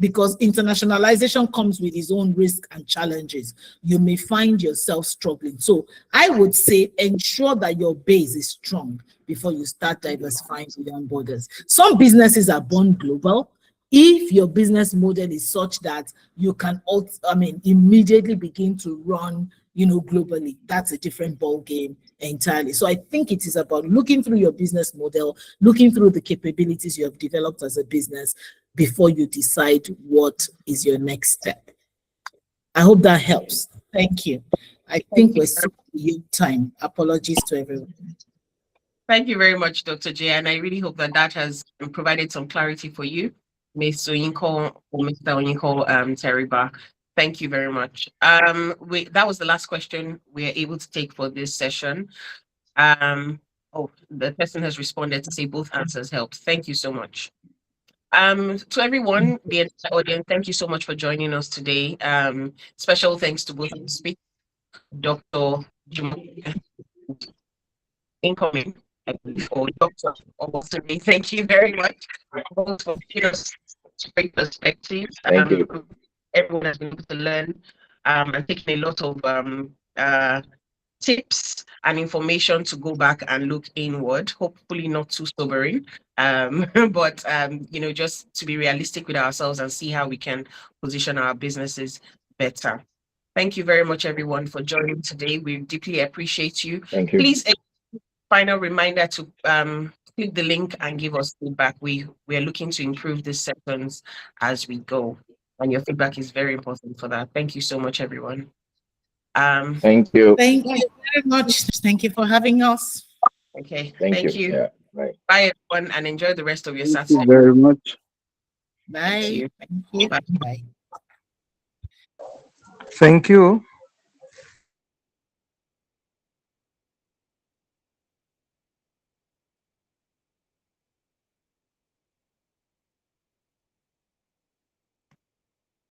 because internationalization comes with its own risks and challenges, you may find yourself struggling. So I would say ensure that your base is strong before you start diversifying beyond borders. Some businesses are born global. If your business model is such that you can immediately begin to run globally, that's a different ball game entirely. So I think it is about looking through your business model, looking through the capabilities you have developed as a business before you decide what is your next step. I hope that helps. Thank you. I think we're still in time. Apologies to everyone. Thank you very much, Dr. J. And I really hope that has provided some clarity for you, Ms. Oyinko or Mr. Oyinko Teriba. Thank you very much. That was the last question we're able to take for this session. The person has responded to say both answers helped. Thank you so much. To everyone, the entire audience, thank you so much for joining us today. Special thanks to both of the speakers, Dr. Incoming or Dr. Omotunde. Thank you very much both for giving us great perspectives. Thank you. Everyone has been able to learn and taking a lot of tips and information to go back and look inward. Hopefully not too sobering, but just to be realistic with ourselves and see how we can position our businesses better. Thank you very much, everyone, for joining today. We deeply appreciate you. Thank you. Please, a final reminder to click the link and give us feedback. We are looking to improve these sessions as we go, and your feedback is very important for that. Thank you so much, everyone. Thank you. Thank you very much. Thank you for having us. Okay. Thank you. Yeah, right. Bye, everyone, and enjoy the rest of your Thank Saturday. you very much. Bye. Thank you. Thank you. Bye. Bye. Thank you.